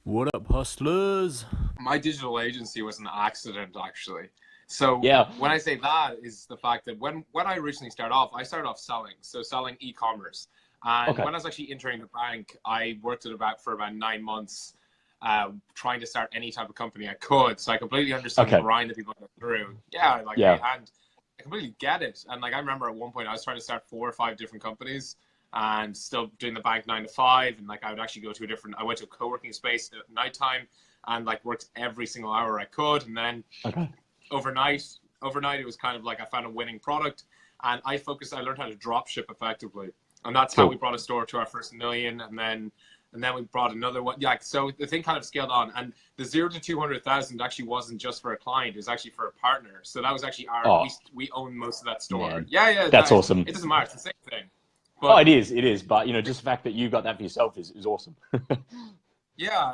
What up, hustlers? My digital agency was an accident, actually. So Yeah. when I say that is the fact that when I originally started off, I started off selling e-commerce. And Okay. when I was actually entering the bank, I worked for about 9 months, trying to start any type of company I could. So I completely understand the Okay. grind that people go through. Yeah, Yeah. and I completely get it. And I remember at one point I was trying to start 4 or 5 different companies and still doing the bank 9 to 5. And I would actually I went to a co-working space at nighttime and worked every single hour I could. And then Okay. overnight it was kind of like I found a winning product, and I learned how to drop ship effectively, and that's how we Cool. brought a store to our first million, and then we brought another one. Yeah, so the thing kind of scaled on, and the 0 to 200,000 actually wasn't just for a client; it was actually for a partner. So that was actually Oh, we own most of that store. man. Yeah, That's awesome. it doesn't matter; it's the same thing. Oh, But it is. It is. But, just the fact that you got that for yourself is awesome. yeah,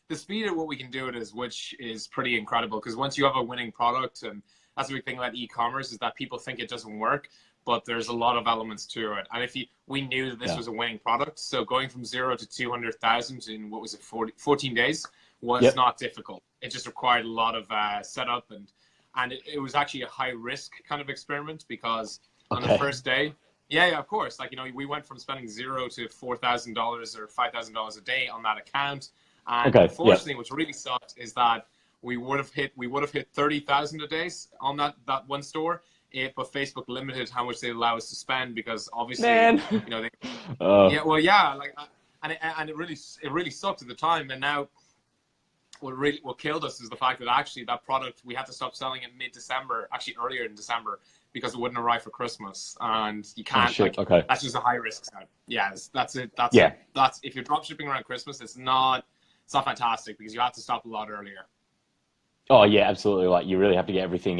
the speed at what we can do it is, which is pretty incredible. Because once you have a winning product, and that's the big thing about e-commerce is that people think it doesn't work, but there's a lot of elements to it. And we knew that this Yeah. was a winning product, so going from 0 to 200,000 in what was it, 14 days was Yep. not difficult. It just required a lot of setup, and it was actually a high risk kind of experiment because on the Okay. first day. Yeah, of course. We went from spending $0 to $4,000 or $5,000 a day on that account, and Okay. Yeah. unfortunately, what's really sucked is that we would have hit 30,000 a day on that one store, but Facebook limited how much they allow us to spend because obviously, Man. they Uh, yeah, well, yeah, and it really sucked at the time, and now what killed us is the fact that actually that product we had to stop selling it mid-December, actually earlier in December, because it wouldn't arrive for Christmas, and you oh, can't shit. Okay. that's just a high risk side. Yes, that's it. Yeah. That's if you're drop shipping around Christmas, it's not fantastic because you have to stop a lot earlier. Oh, yeah, absolutely. Like, you really have to get everything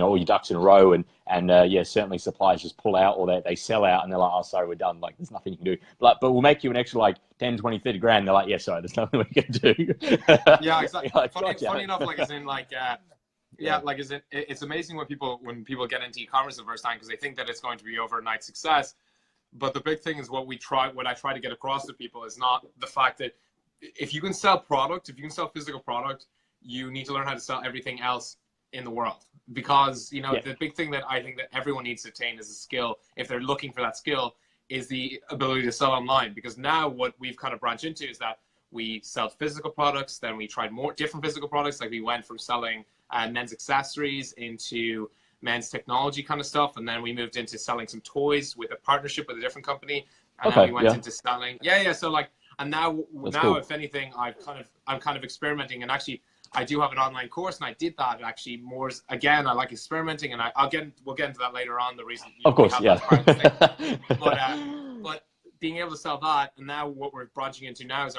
all your ducks in a row. And yeah, certainly suppliers just pull out or they sell out and they're like, oh, sorry, we're done. Like, there's nothing you can do. But we'll make you an extra like 10, 20, 30 grand. They're like, yeah, sorry, there's nothing we can do. Yeah, exactly. You're like, Funny gotcha. enough, as in yeah, Yeah. it's amazing when people get into e-commerce the first time because they think that it's going to be overnight success. But the big thing is what I try to get across to people is not the fact that if you can sell physical product, you need to learn how to sell everything else in the world. Because, Yeah. the big thing that I think that everyone needs to attain as a skill, if they're looking for that skill, is the ability to sell online. Because now what we've kind of branched into is that we sell physical products, then we tried more different physical products. Like we went from selling men's accessories into men's technology kind of stuff, and then we moved into selling some toys with a partnership with a different company, and then we Okay. went Yeah. into selling. Yeah. So and That's now cool. if anything, I'm kind of experimenting, and actually I do have an online course, and I did that actually more. Again, I like experimenting, and we'll get into that later on. The reason Of we course. have that Yeah. as part of the thing, but but being able to sell that, and now what we're branching into now is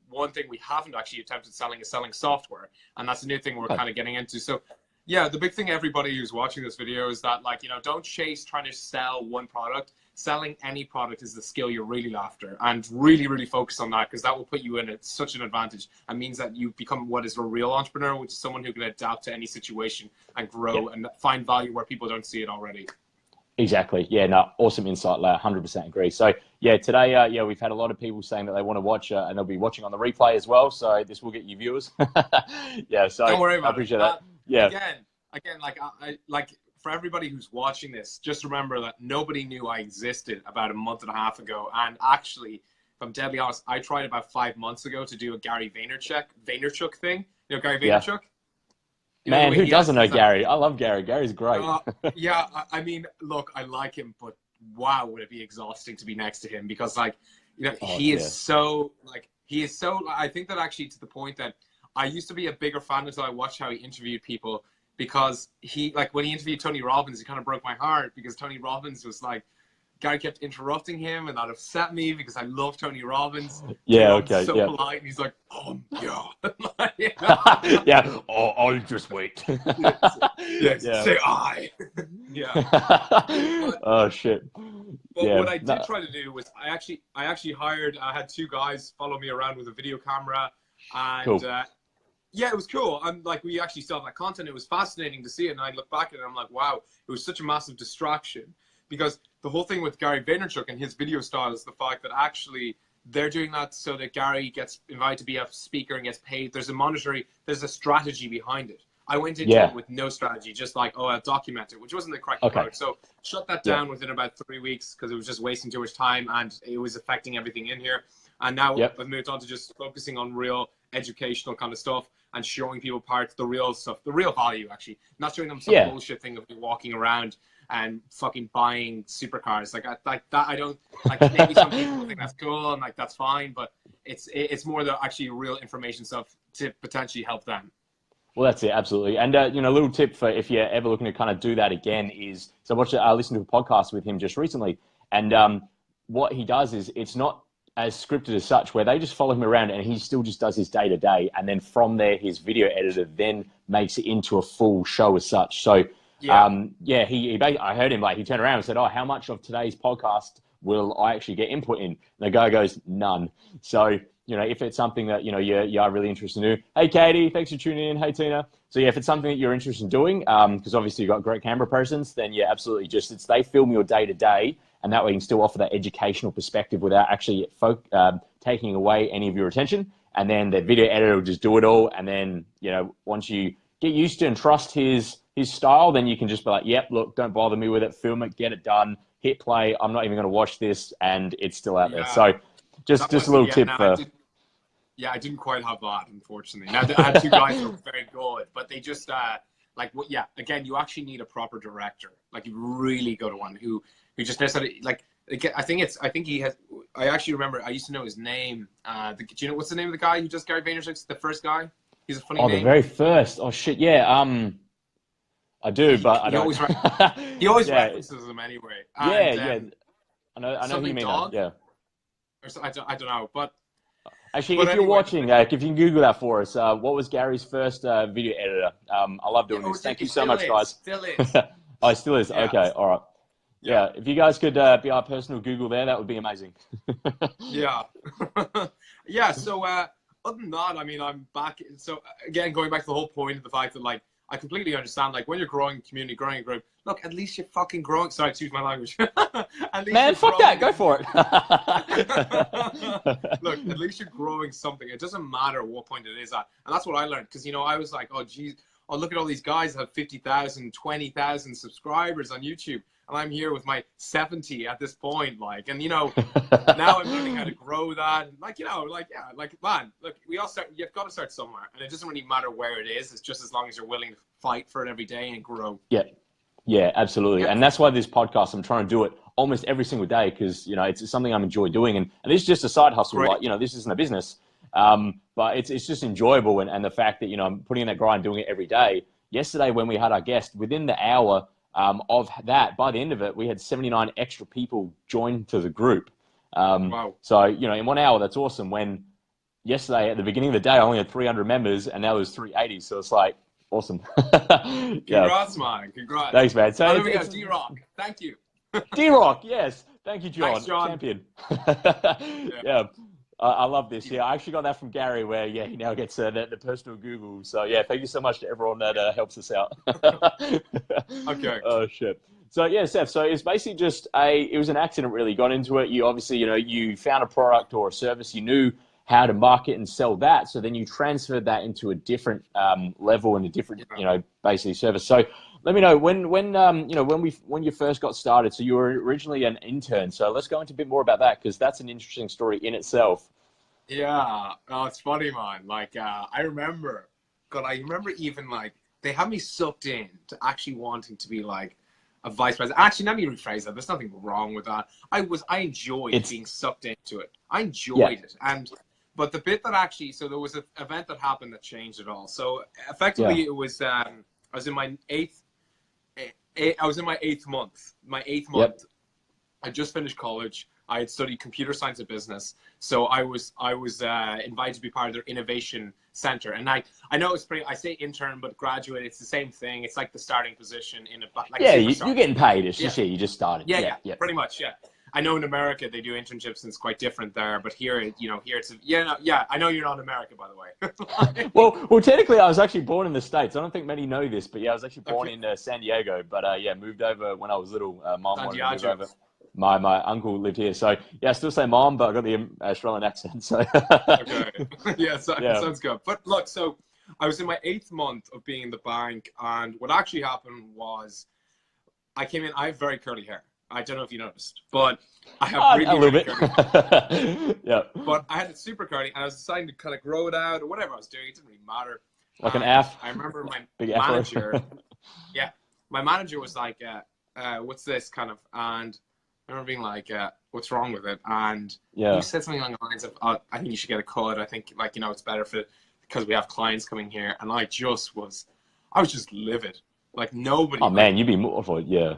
one thing we haven't actually attempted selling is selling software, and that's a new thing we're Okay. kind of getting into. So yeah, the big thing everybody who's watching this video is that don't chase trying to sell one product. Selling any product is the skill you're really after, and really, really focus on that because that will put you in such an advantage and means that you become what is a real entrepreneur, which is someone who can adapt to any situation and Yeah. grow and find value where people don't see it already. Exactly. Yeah, no, awesome insight, Lau. 100% agree. So, yeah, today, yeah, we've had a lot of people saying that they want to watch and they'll be watching on the replay as well. So, this will get you viewers. Yeah, so Don't worry I about it. appreciate that. Yeah, Again, for everybody who's watching this, just remember that nobody knew I existed about a month and a half ago. And actually, if I'm deadly honest, I tried about 5 months ago to do a Gary Vaynerchuk thing. You know Gary yeah. Vaynerchuk? You know the Man, way who he has doesn't know his Gary? I love Gary. Gary's great. yeah. I mean, look, I like him, but wow, would it be exhausting to be next to him because Oh, he is yeah. so he is so. I think that actually to the point that I used to be a bigger fan until I watched how he interviewed people because when he interviewed Tony Robbins, it kind of broke my heart because Tony Robbins was Gary kept interrupting him, and that upset me because I love Tony Robbins. Tony Yeah, Robbins is okay. so Yeah. polite, and he's like, yeah. Yeah. Oh, I'll just wait. Yes, yes, Yeah. say I. Yeah. But Oh, shit. what Yeah. I did No, try to do was I had two guys follow me around with a video camera, and cool. yeah, it was cool. We actually still have that content. It was fascinating to see it, and I look back at it, and I'm like, wow, it was such a massive distraction because the whole thing with Gary Vaynerchuk and his video style is the fact that actually they're doing that so that Gary gets invited to be a speaker and gets paid. There's a strategy behind it. I went into it with no strategy, just like, oh, I'll document it, which wasn't the correct approach. So shut that down within about 3 weeks because it was just wasting too much time and it was affecting everything in here. And now I've moved on to just focusing on real educational kind of stuff and showing people parts, the real stuff, the real value, actually. Not showing them some bullshit thing of walking around and fucking buying supercars. Like that, I don't, like, maybe some people think that's cool and like, that's fine, but it's more the actually real information stuff to potentially help them. Well, that's it, absolutely. And, you know, a little tip for if you're ever looking to kind of do that again is, so I listened to a podcast with him just recently, and what he does is it's not as scripted as such, where they just follow him around and he still just does his day-to-day, and then from there, his video editor then makes it into a full show as such. So, I heard him, like, he turned around and said, oh, how much of today's podcast will I actually get input in? And the guy goes, none. So, you know, if it's something that, you know, you are really interested in doing. Hey, Katie, thanks for tuning in. Hey, Tina. So, yeah, if it's something that you're interested in doing, because obviously you've got great camera presence, then, yeah, absolutely. Just they film your day-to-day, and that way you can still offer that educational perspective without actually taking away any of your attention. And then the video editor will just do it all. And then, you know, once you get used to and trust his style, then you can just be like, yep, look, don't bother me with it. Film it, get it done, hit play. I'm not even going to watch this, and it's still out there. So just a little tip for... I didn't quite have that, unfortunately. Now, I had two guys who were very good, but they just, again, you actually need a proper director. Like, you really go to one who just knows how to, like, I actually remember, I used to know his name. Do you know, what's the name of the guy who just Gary Vaynerchuk's, the first guy? He's a funny name. Oh, the very first. Oh, shit, yeah. I do, but I don't. He always references them anyway. And, I know who you mean. Dog? Yeah. Or so, I don't know, but... Actually, if you're watching, if you can Google that for us, what was Gary's first video editor? I love doing this. Thank you so much, guys. Still is. Oh, it still is? Yeah. Okay, all right. Yeah, if you guys could be our personal Google there, that would be amazing. Yeah. So other than that, I mean, I'm back. So again, going back to the whole point of the fact that, like, I completely understand, like, when you're growing community, growing a group, look, at least you're fucking growing. Sorry, excuse my language. Man, fuck that. Go for it. Look, at least you're growing something. It doesn't matter what point it is at. And that's what I learned. Because, you know, I was like, oh, geez, look at all these guys that have 50,000, 20,000 subscribers on YouTube. And I'm here with my 70 at this point, like, and, you know, now I'm learning how to grow that. And, like, you know, like, yeah, like, man, look, you've got to start somewhere. And it doesn't really matter where it is. It's just as long as you're willing to fight for it every day and grow. Yeah, absolutely. Yeah. And that's why this podcast, I'm trying to do it almost every single day because, you know, it's something I'm enjoy doing. And it's just a side hustle. Right. Like, you know, this isn't a business. But it's just enjoyable. And the fact that, you know, I'm putting in that grind, doing it every day. Yesterday, when we had our guest, within the hour of that, by the end of it, we had 79 extra people join to the group. Wow. So, you know, in 1 hour, that's awesome. When yesterday, at the beginning of the day, I only had 300 members, and now there's 380. So it's like, awesome. Congrats, man. Congrats. Thanks, man. So we got D-Rock. Thank you. D-Rock, yes. Thank you, John. Thanks, John. Champion. Yeah. I love this. Yeah, I actually got that from Gary where, yeah, he now gets the personal Google. So, yeah, thank you so much to everyone that helps us out. Okay. Oh, shit. So, yeah, Seth, so it's basically just it was an accident, really. You got into it. You obviously, you know, you found a product or a service. You knew how to market and sell that. So then you transferred that into a different level and a different, you know, basically service. So let me know when you first got started. So you were originally an intern. So let's go into a bit more about that because that's an interesting story in itself. Yeah, it's funny, man. Like I remember even like they had me sucked in to actually wanting to be like a vice president. Actually, let me rephrase that. There's nothing wrong with that. I enjoyed being sucked into it. I enjoyed it, but the bit that actually, so there was an event that happened that changed it all. So effectively, it was I was in my eighth month. My eighth month. I just finished college. I had studied computer science and business, so I was invited to be part of their innovation center. And I know it's pretty. I say intern, but graduate. It's the same thing. It's like the starting position in a like. Yeah, you're getting paid. It's just you just started. Yeah, pretty much. Yeah, I know in America they do internships and it's quite different there, but here, here it's I know you're not in America, by the way. well, technically, I was actually born in the States. I don't think many know this, but yeah, I was actually born in San Diego, but moved over when I was little. Mom wanted to move over. my uncle lived here. So yeah, I still say mom, but I got the Australian accent. So Okay. Yeah, so, yeah, sounds good. But look, so I was in my 8th month of being in the bank, and what actually happened was I came in. I have very curly hair. I don't know if you noticed, but I have a really, little really bit. curly hair. Yeah, But I had it super curly, and I was deciding to kind of grow it out or whatever I was doing. It didn't really matter. like an And F, I remember my big afro. manager, yeah, my manager was like, what's this kind of? And I remember being like, what's wrong with it? And he Yeah. said something along the lines of, I think you should get a cut. I think, like, you know, it's better for because we have clients coming here. And I was just livid. Like, nobody. Oh like, man, you'd be mortified. Yeah.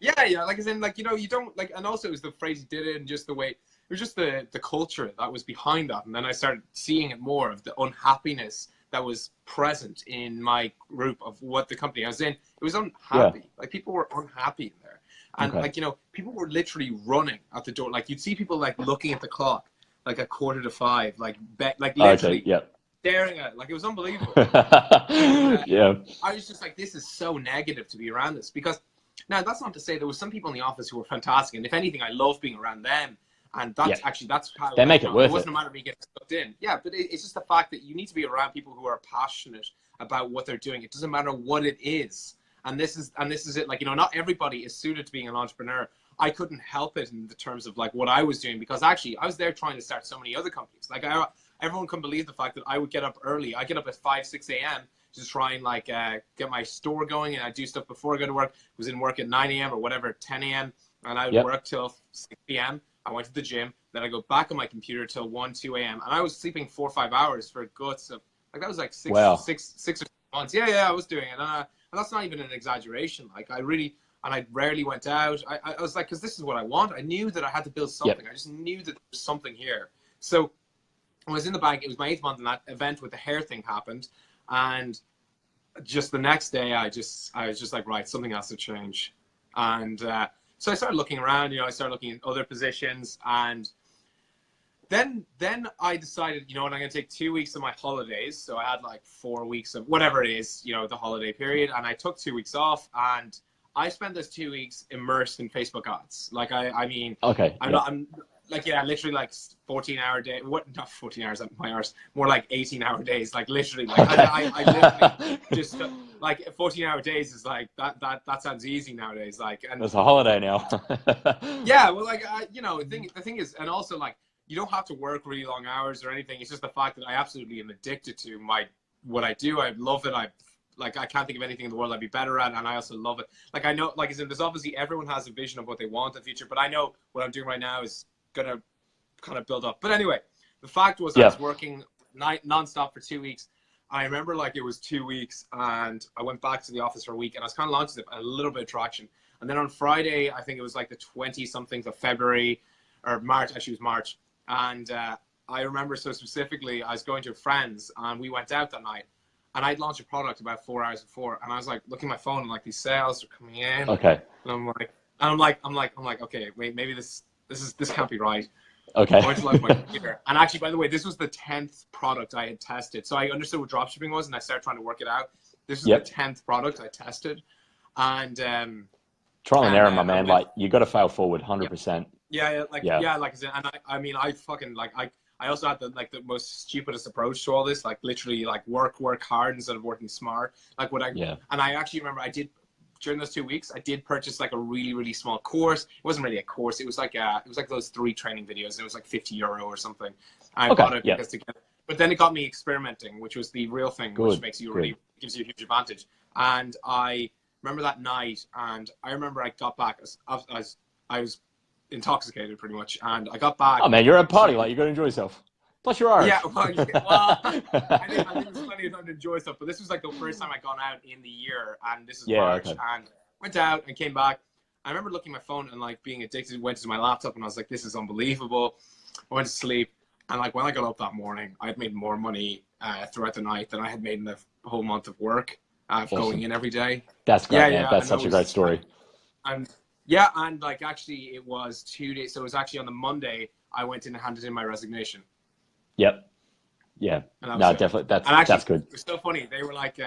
yeah, like as in, like, you know, you don't like, and also it was the phrase he did it, and just the way it was, just the culture that was behind that, and then I started seeing it more of the unhappiness that was present in my group of what the company I was in. It was unhappy. Yeah. Like people were unhappy in there, and Okay. like, you know, people were literally running at the door. Like you'd see people like looking at the clock, like at 4:45, like literally Okay. Yeah. staring at it. Like it was unbelievable. And Yeah. I was just like, this is so negative to be around this, because now that's not to say there was some people in the office who were fantastic, and if anything, I love being around them. And that's actually that's how they make it worth it wasn't a matter of me getting sucked in. Yeah, but it's just the fact that you need to be around people who are passionate about what they're doing. It doesn't matter what it is. And this is it. Like, you know, not everybody is suited to being an entrepreneur. I couldn't help it in the terms of like what I was doing, because actually I was there trying to start so many other companies. Like everyone can believe the fact that I would get up early. I get up at 5-6 a.m. to try and like get my store going, and I do stuff before I go to work. I was in work at 9 a.m. or whatever, 10 a.m. and I would work till 6 p.m. I went to the gym, then I go back on my computer till 1-2 a.m. and I was sleeping 4 or 5 hours for guts of like that was like six or 7 months. Yeah, I was doing it, and that's not even an exaggeration. Like I rarely went out. I was like, because this is what I want. I knew that I had to build something. I just knew that there was something here. So when I was in the bank, it was my 8th month, and that event with the hair thing happened, and just the next day, I was just like, right, something has to change, and so I started looking around. You know, I started looking at other positions, and then I decided, you know what, I'm going to take 2 weeks of my holidays. So I had like 4 weeks of whatever it is, you know, the holiday period, and I took 2 weeks off, and I spent those 2 weeks immersed in Facebook ads. Like I mean, Okay. I'm like, yeah, literally like 14-hour day. What? Not 14 hours. My hours. More like 18-hour days. Like literally. Like Okay. I literally just like 14-hour days is like that sounds easy nowadays. Like, and It's a holiday now. yeah, well, like you know, the thing is, and also like you don't have to work really long hours or anything. It's just the fact that I absolutely am addicted to what I do. I love it. I can't think of anything in the world I'd be better at, and I also love it. Like I know, like there's obviously everyone has a vision of what they want in the future, but I know what I'm doing right now is gonna kind of build up. But anyway, the fact was I was working non-stop for 2 weeks. I remember like it was 2 weeks, and I went back to the office for a week, and I was kind of launching a little bit of traction. And then on Friday, I think it was like the 20-something of February or March. Actually, it was March. And I remember so specifically, I was going to a friend's, and we went out that night. And I'd launched a product about 4 hours before, and I was like looking at my phone, and like these sales are coming in. Okay. And I'm like, okay, wait, maybe this can't be right. Okay. I went to like my computer, and actually, by the way, this was the 10th product I had tested. So I understood what dropshipping was, and I started trying to work it out. This was the 10th product I tested, and trial and error, my man. Like you got to fail forward, 100%. Yeah, and I mean, I fucking like I also had the most stupidest approach to all this, like literally like work hard instead of working smart. Like and I actually remember I did during those 2 weeks, I did purchase like a really, really small course. It wasn't really a course. It was like those 3 training videos. And it was like €50 or something. I bought it because but then it got me experimenting, which was the real thing, which makes you gives you a huge advantage. And I remember that night, and I remember I got back as I was intoxicated pretty much, and I got back. Oh man, you're at a party, like you got to enjoy yourself. Plus you're Irish. Yeah, well, I think there's plenty of time to enjoy stuff, but this was like the first time I gone out in the year, and this is March, and went out and came back. I remember looking at my phone and like being addicted, went to my laptop, and I was like, this is unbelievable. I went to sleep, and like when I got up that morning, I had made more money throughout the night than I had made in the whole month of work going in every day. That's great, man. That's such a great story. And like actually it was 2 days. So it was actually on the Monday I went in and handed in my resignation. Yep. Yeah. No, definitely. That's good. It was so funny. They were like,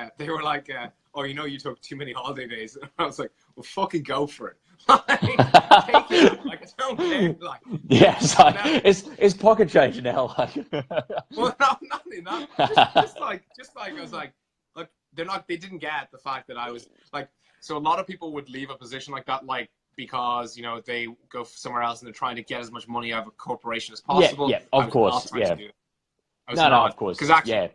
oh, you know, you took too many holiday days. And I was like, well, fucking go for it. Take it. Like, I don't care. Like, Yeah, it's like, it's pocket change now. Like, well, no, not only that. Just like I was like, look, they didn't get the fact that I was like, so a lot of people would leave a position like that, like, because, you know, they go somewhere else and they're trying to get as much money out of a corporation as possible. Yeah, of course, yeah. No, of course, because actually, yeah.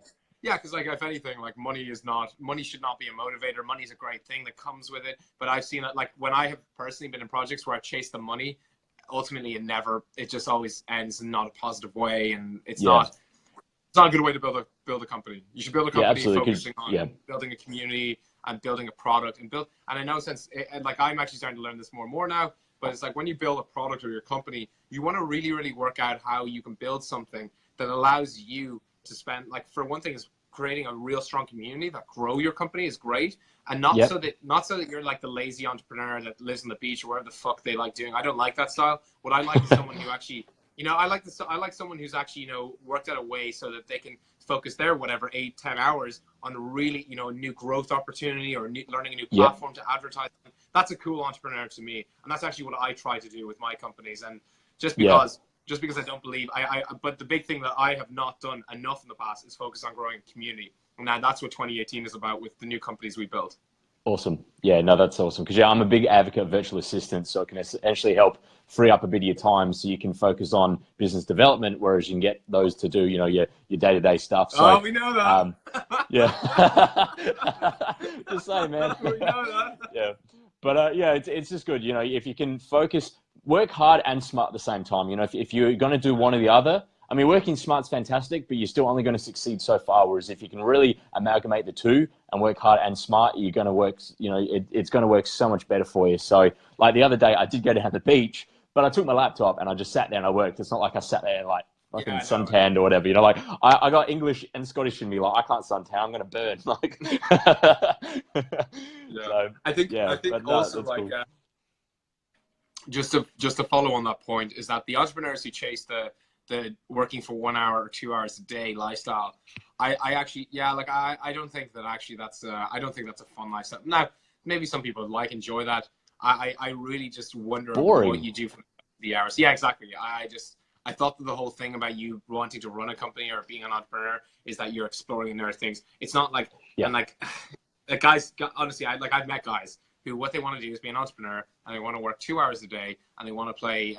Yeah, because like if anything, like money should not be a motivator. Money's a great thing that comes with it. But I've seen it like when I have personally been in projects where I've chased the money, ultimately it just always ends in not a positive way, and it's not a good way to build a company. You should build a company focusing on building a community and building a product and I know like I'm actually starting to learn this more and more now. But it's like when you build a product or your company, you want to really, really work out how you can build something that allows you to spend, like, for one thing is creating a real strong community that grow your company is great, and not so that you're like the lazy entrepreneur that lives on the beach or wherever the fuck they like doing. I don't like that style. What I like is someone who actually, you know, I like someone who's actually, you know, worked out a way so that they can focus their 8-10 hours on a really, you know, a new growth opportunity or learning a new platform to advertise. That's a cool entrepreneur to me, and that's actually what I try to do with my companies. And just because I don't believe but the big thing that I have not done enough in the past is focus on growing a community. And now that's what 2018 is about with the new companies we built. Awesome. Yeah, no, that's awesome. Because I'm a big advocate of virtual assistants, so it can essentially help free up a bit of your time so you can focus on business development, whereas you can get those to do, you know, your day-to-day stuff. So, we know that. Yeah. Just saying, man. We know that. Yeah. But it's just good, you know, if you can work hard and smart at the same time. You know, if you're going to do one or the other, I mean, working smart's fantastic, but you're still only going to succeed so far. Whereas if you can really amalgamate the two and work hard and smart, you're going to work, you know, it's going to work so much better for you. So like the other day, I did go down to the beach, but I took my laptop and I just sat there and I worked. It's not like I sat there and like fucking suntanned or whatever, you know, like I got English and Scottish in me. Like, I can't suntan, I'm going to burn. Like, so, I think also like, cool. Just to follow on that point is that the entrepreneurs who chase the working for 1 hour or 2 hours a day lifestyle, I actually, I don't think that actually I don't think that's a fun lifestyle. Now, maybe some people enjoy that. I really just wonder what you do for the hours. Yeah, exactly. I thought that the whole thing about you wanting to run a company or being an entrepreneur is that you're exploring other things. It's not like, and like guys, honestly, I've met guys who what they want to do is be an entrepreneur and they want to work 2 hours a day and they want to play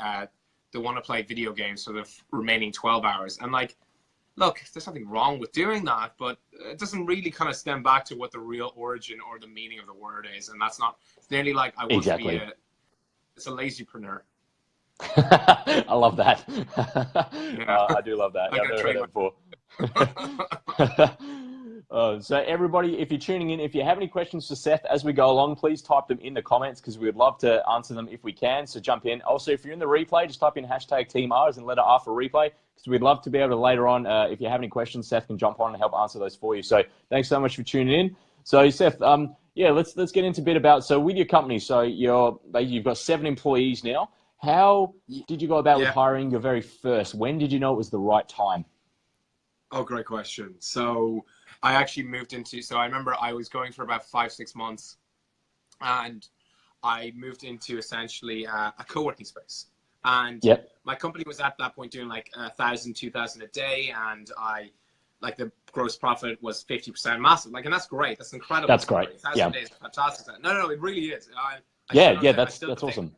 video games for the remaining 12 hours. And like, look, there's nothing wrong with doing that, but it doesn't really kind of stem back to what the real origin or the meaning of the word is. And that's not, it's nearly like I want to be it's a lazypreneur. I love that. I do love that. I've never heard that before. So everybody, if you're tuning in, if you have any questions for Seth as we go along, please type them in the comments because we would love to answer them if we can. So jump in. Also, if you're in the replay, just type in #TeamRs and letter R for replay because we'd love to be able to later on, if you have any questions, Seth can jump on and help answer those for you. So thanks so much for tuning in. So Seth, let's get into a bit about, so with your company, so you've got 7 employees now. How did you go about with hiring your very first? When did you know it was the right time? Oh, great question. So I actually moved into, so I remember I was going for about 5-6 months and I moved into essentially a co-working space. And my company was at that point doing like 1,000, 2,000 a day. And the gross profit was 50% massive. Like, and that's great. That's incredible. That's great. 1,000 days, fantastic. No, it really is. That's awesome.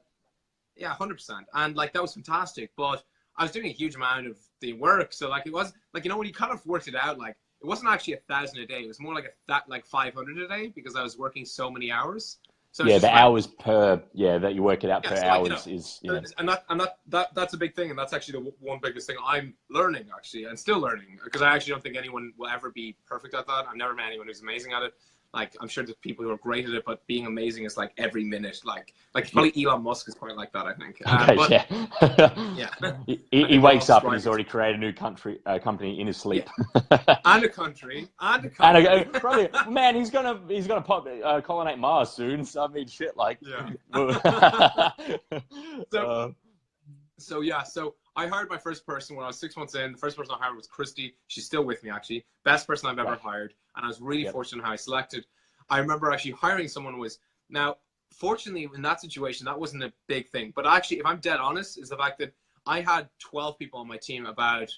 Yeah, 100%. And like, that was fantastic. But I was doing a huge amount of the work. So like, it was like, you know, when you kind of worked it out, like, it wasn't actually 1,000 a day. It was more like 500 a day because I was working so many hours. So the hours per, that you work it out per hour is. And that's a big thing. And that's actually the one biggest thing I'm learning actually, and still learning, because I actually don't think anyone will ever be perfect at that. I've never met anyone who's amazing at it. Like, I'm sure there's people who are great at it, but being amazing is like every minute. Like probably Elon Musk is quite like that, I think. He wakes up and he's already created a new company in his sleep. And a country. Probably, man, he's gonna colonize Mars soon. So I mean, shit, like. So I hired my first person when I was 6 months in. The first person I hired was Christy. She's still with me, actually. Best person I've ever hired. And I was really fortunate how I selected. I remember actually hiring someone now, fortunately, in that situation, that wasn't a big thing. But actually, if I'm dead honest, is the fact that I had 12 people on my team about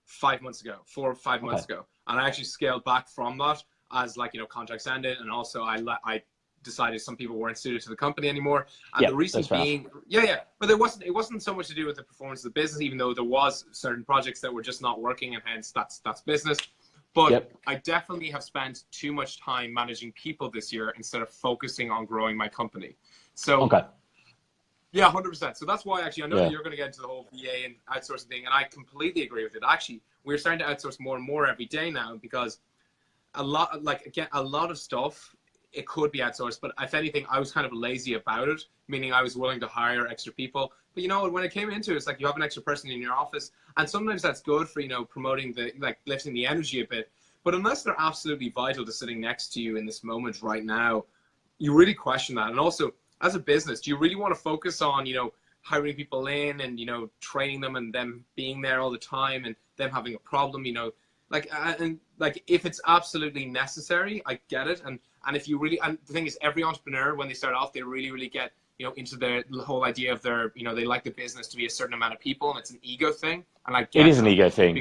5 months ago, 4 or 5 months ago, and I actually scaled back from that as like, you know, contracts ended, and also I decided some people weren't suited to the company anymore. And the reason being, but it wasn't so much to do with the performance of the business, even though there was certain projects that were just not working, and hence that's business. But I definitely have spent too much time managing people this year instead of focusing on growing my company. So yeah, 100%. So that's why actually I know that you're going to get into the whole VA and outsourcing thing, and I completely agree with it. Actually, we're starting to outsource more and more every day now, because a lot of stuff, it could be outsourced, but if anything, I was kind of lazy about it, meaning I was willing to hire extra people. But you know, when it came into it, it's like you have an extra person in your office, and sometimes that's good for, you know, promoting the, like, lifting the energy a bit. But unless they're absolutely vital to sitting next to you in this moment right now, you really question that. And also, as a business, do you really want to focus on, you know, hiring people in and, you know, training them and them being there all the time and them having a problem, you know, like, and like, if it's absolutely necessary, I get it. And if you really, and the thing is, every entrepreneur, when they start off, they really get, you know, into the whole idea of their, you know, they like the business to be a certain amount of people, and it's an ego thing. And I get it is an ego thing.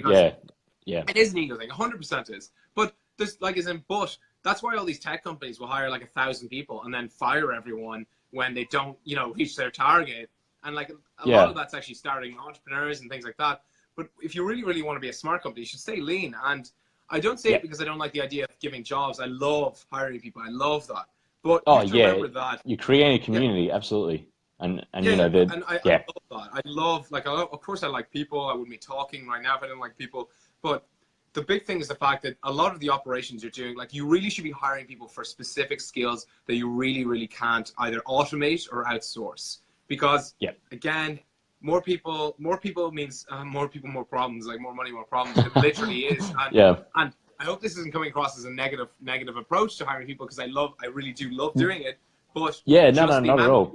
Yeah. It is an ego thing. 100% is. But there's like, but that's why all these tech companies will hire like 1,000 people and then fire everyone when they don't, you know, reach their target. And like a lot of that's actually starting entrepreneurs and things like that. But if you really want to be a smart company, you should stay lean. And I don't say it because I don't like the idea of giving jobs. I love hiring people. I love that. But you have to remember that you create a community, absolutely. And you know, I love that. I love, like, of course I like people. I wouldn't be talking right now if I didn't like people. But the big thing is the fact that a lot of the operations you're doing, like, you really should be hiring people for specific skills that you really can't either automate or outsource. Because again, more people means more people, more problems, like more money, more problems. It literally is. And, and I hope this isn't coming across as a negative approach to hiring people, because I really do love doing it. But not at all.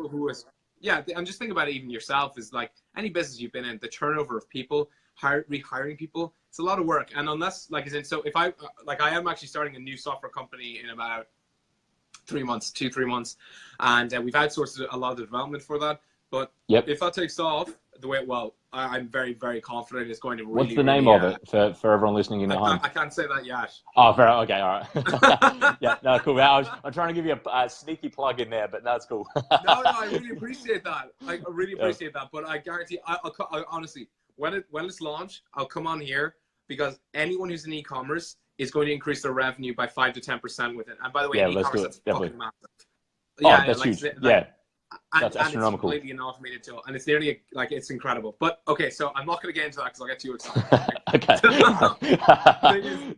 I'm just thinking about it. Even yourself, is like any business you've been in, the turnover of people, rehiring people, it's a lot of work. And unless, like, so if I am actually starting a new software company in about 3 months, 2-3 months, and we've outsourced a lot of the development for that. But if that takes off the way, I'm very confident it's going to really. What's the name of it for everyone listening in at home? I can't say that yet. Oh, fair. Okay, all right. Yeah, no, cool. I'm trying to give you a sneaky plug in there, but that's cool. No, I really appreciate that. I really appreciate that. But I guarantee, I honestly, when it's launched, I'll come on here, because anyone who's in e-commerce is going to increase their revenue by 5 to 10% with it. And by the way, in e-commerce, that's fucking massive. That's huge. That's and astronomical. It's completely an automated tool, and it's nearly it's incredible. But okay, so I'm not going to get into that because I'll get too excited. Okay.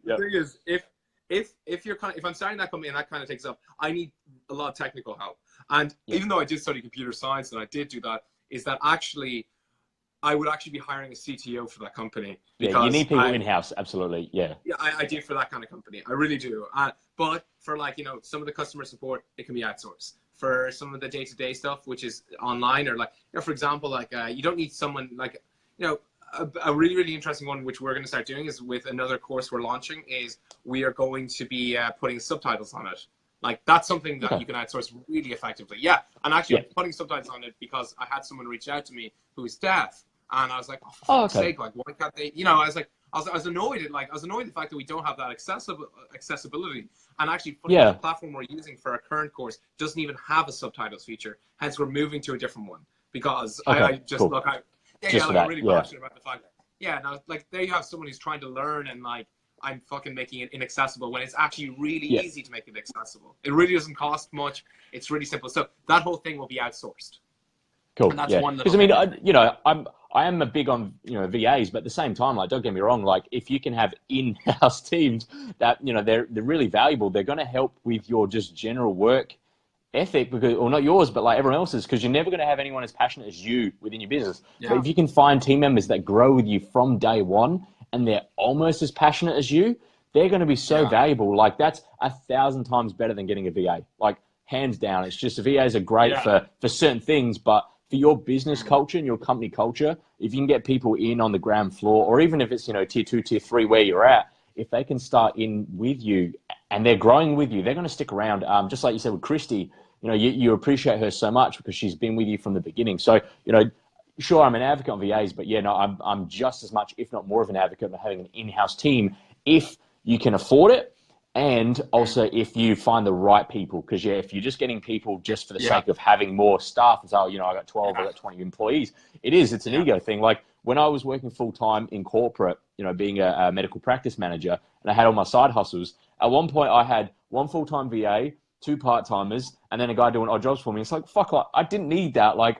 The thing is, if I'm starting that company and that kind of takes up, I need a lot of technical help. And even though I did study computer science and I did do that, is that actually I would actually be hiring a CTO for that company. Because you need people in-house, absolutely. Yeah, I do for that kind of company. I really do. But for, like, you know, some of the customer support, it can be outsourced. For some of the day-to-day stuff, which is online, or, like, you know, for example, like, you don't need someone, like, you know, a really interesting one, which we're going to start doing, is with another course we're launching, is we are going to be putting subtitles on it. Like, that's something that you can outsource really effectively. Yeah, and actually I'm putting subtitles on it because I had someone reach out to me who is deaf, and I was like, for fuck's sake, like, why can't they, you know, I was annoyed at the fact that we don't have that accessibility. And actually, the platform we're using for our current course doesn't even have a subtitles feature. Hence, we're moving to a different one, because I'm really passionate about the fact that, now, like, there you have someone who's trying to learn, and, like, I'm fucking making it inaccessible when it's actually really easy to make it accessible. It really doesn't cost much. It's really simple. So that whole thing will be outsourced. Cool. And that's one. Because I mean, I am a big on, you know, VAs, but at the same time, like, don't get me wrong, like, if you can have in-house teams that, you know, they're really valuable, they're going to help with your just general work ethic, because, or not yours, but like everyone else's, because you're never going to have anyone as passionate as you within your business. But if you can find team members that grow with you from day one, and they're almost as passionate as you, they're going to be so valuable. Like, that's 1,000 times better than getting a VA. Like, hands down. It's just, the VAs are great for certain things, but for your business culture and your company culture, if you can get people in on the ground floor, or even if it's, you know, tier 2, tier 3 where you're at, if they can start in with you and they're growing with you, they're going to stick around. Just like you said with Christy, you appreciate her so much because she's been with you from the beginning. So, sure, I'm an advocate on VAs, but yeah, no, I'm just as much, if not more of an advocate of having an in-house team if you can afford it. And also if you find the right people, because yeah, if you're just getting people just for the sake of having more staff and say, oh, I got 12, I got 20 employees, it's an ego thing. Like when I was working full-time in corporate, being a medical practice manager, and I had all my side hustles, at one point I had one full-time VA, two part-timers, and then a guy doing odd jobs for me. It's like, fuck, I didn't need that. Like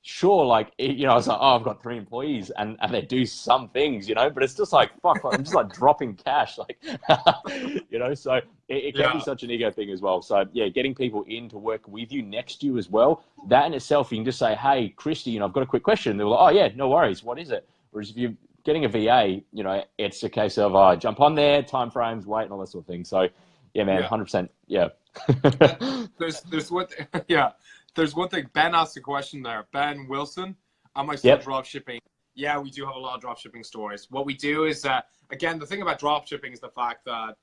sure, like, I was like, oh, I've got 3 employees and they do some things, but it's just like, fuck, I'm just like dropping cash, like, so it can be such an ego thing as well. So yeah, getting people in to work with you next to you as well, that in itself, you can just say, hey, Christy, I've got a quick question. They're like, oh yeah, no worries. What is it? Whereas if you're getting a VA, it's a case of, jump on there, time frames, wait, and all that sort of thing. So yeah, man, 100%. Yeah. There's what, yeah. There's one thing. Ben asked a question there. Ben Wilson, am I still drop shipping? Yeah, we do have a lot of drop shipping stories. What we do is, again, the thing about drop shipping is the fact that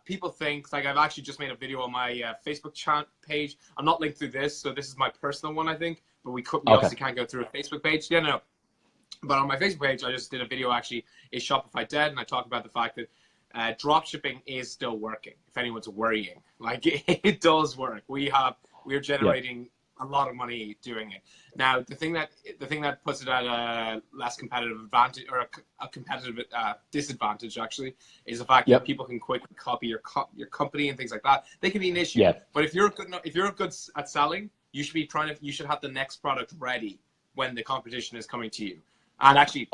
people think, like I've actually just made a video on my Facebook chat page. I'm not linked through this, so this is my personal one, I think. But we obviously can't go through a Facebook page. Yeah, no. But on my Facebook page, I just did a video actually, is Shopify dead? And I talk about the fact that drop shipping is still working, if anyone's worrying. Like, it does work. We're generating a lot of money doing it. Now, the thing that puts it at a less competitive advantage, or a competitive disadvantage, actually, is the fact that people can quickly copy your company and things like that. They can be an issue. But if you're good at selling, you should have the next product ready when the competition is coming to you. And actually,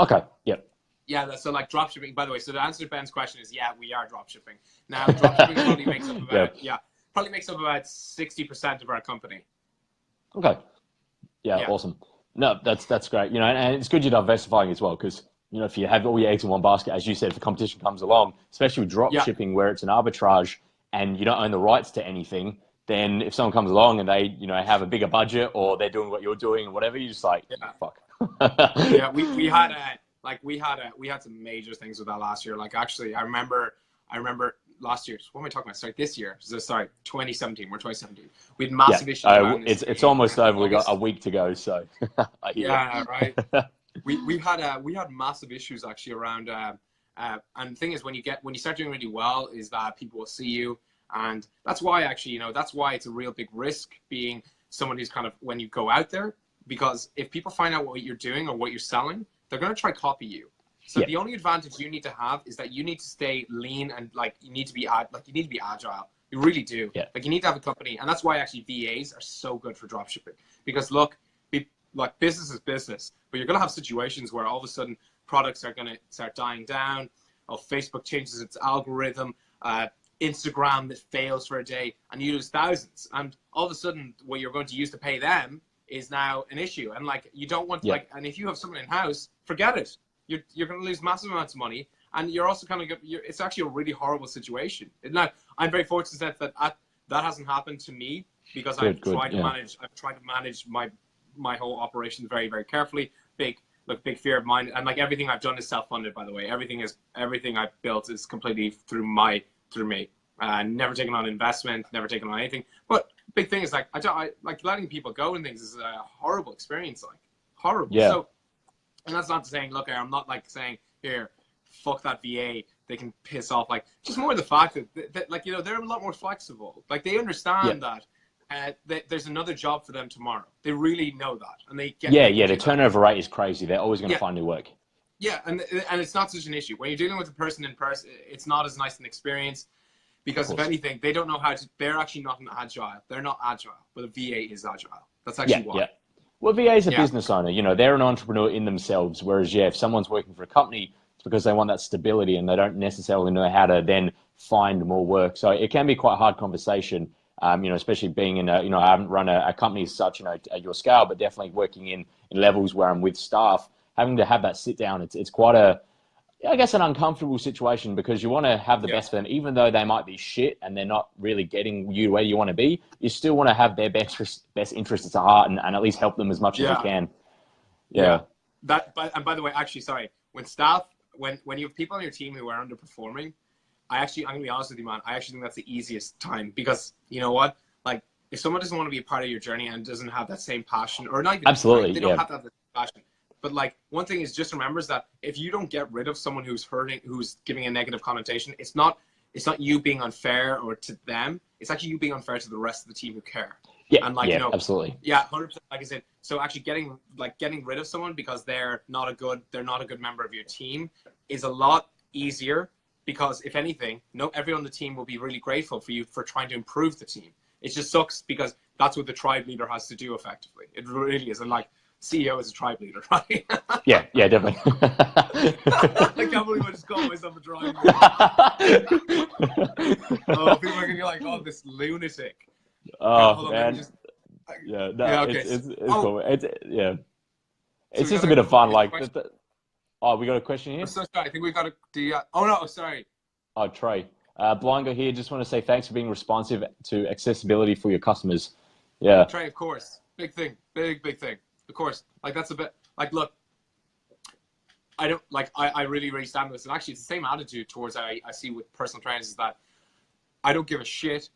yeah, so like drop shipping, by the way, so to answer Ben's question is, yeah, we are drop shipping. Now, drop shipping probably makes up about 60% of our company. Okay. Yeah, awesome. No, that's great. And it's good you're diversifying as well, because, if you have all your eggs in one basket, as you said, if the competition comes along, especially with drop shipping where it's an arbitrage and you don't own the rights to anything, then if someone comes along and they, have a bigger budget or they're doing what you're doing or whatever, you're just like, fuck. Yeah, we had some major things with that last year. Like, actually, I remember last year. What am I talking about? Sorry, this year. 2017. We're 2017. We had massive issues. It's almost over. We got a week to go. So right. we had massive issues actually around. And the thing is, when you start doing really well, is that people will see you, and that's why actually, that's why it's a real big risk being someone who's kind of, when you go out there, because if people find out what you're doing or what you're selling, they're going to try copy you. So the only advantage you need to have is that you need to stay lean and you need to be agile. You really do. Yeah. Like, you need to have a company, and that's why actually VAs are so good for dropshipping. Because look, business is business, but you're going to have situations where all of a sudden products are going to start dying down. Or Facebook changes its algorithm. Instagram that fails for a day, and you lose thousands. And all of a sudden, what you're going to use to pay them is now an issue. And you don't want and if you have someone in house, forget it. You're going to lose massive amounts of money, and you're also kind of it's actually a really horrible situation. Now, I'm very fortunate that that hasn't happened to me, because I've tried to manage my whole operation very, very carefully. Big fear of mine, and everything I've done is self-funded, by the way. Everything I've built is completely through me. Never taken on investment, never taken on anything. But big thing is I letting people go and things is a horrible experience, horrible. Yeah. So, and that's not saying, look, I'm not saying, here, fuck that VA, they can piss off. Just more the fact that they're a lot more flexible. They understand that there's another job for them tomorrow. They really know that, and they get. The turnover rate is crazy. They're always going to find new work. Yeah, and it's not such an issue when you're dealing with a person in person. It's not as nice an experience, because if anything, they don't know how to. They're actually not agile. They're not agile, but a VA is agile. That's actually why. Yeah. Well, VA is a business owner. They're an entrepreneur in themselves. Whereas, if someone's working for a company, it's because they want that stability and they don't necessarily know how to then find more work. So it can be quite a hard conversation, especially being in I haven't run a company as such, at your scale, but definitely working in levels where I'm with staff, having to have that sit down. It's quite an uncomfortable situation, because you want to have the best for them, even though they might be shit and they're not really getting you where you want to be. You still want to have their best interests at heart and at least help them as much as you can. Yeah. And by the way, actually, sorry, when you have people on your team who are underperforming, I'm going to be honest with you, man, I actually think that's the easiest time, because you know what? if someone doesn't want to be a part of your journey and doesn't have that same passion, or not even Absolutely, they don't have to have the passion. But like one thing is just remember that if you don't get rid of someone who's hurting, who's giving a negative connotation, it's not you being unfair or to them. It's actually you being unfair to the rest of the team who care. Yeah, and like yeah, absolutely. Yeah, 100%. Like I said, so actually getting rid of someone because they're not a good member of your team is a lot easier, because if anything, everyone on the team will be really grateful for you for trying to improve the team. It just sucks because that's what the tribe leader has to do effectively. It really is. And like CEO is a tribe leader, right? Yeah, definitely. I can't believe I just called myself a tribe leader. Oh, people are gonna be like, "Oh, this lunatic." Oh, man. Okay. It's cool. It's So just a bit of fun. Like, oh, we got a question here? I'm so sorry. I think we've got oh, no, sorry. Oh, Trey. Blanco here. Just want to say thanks for being responsive to accessibility for your customers. Yeah. Trey, of course. Big thing. Big thing. Of course. Like, that's a bit, like, look, I don't, like, I really, really stand with this. And actually, it's the same attitude towards I see with personal trainers, is that I don't give a shit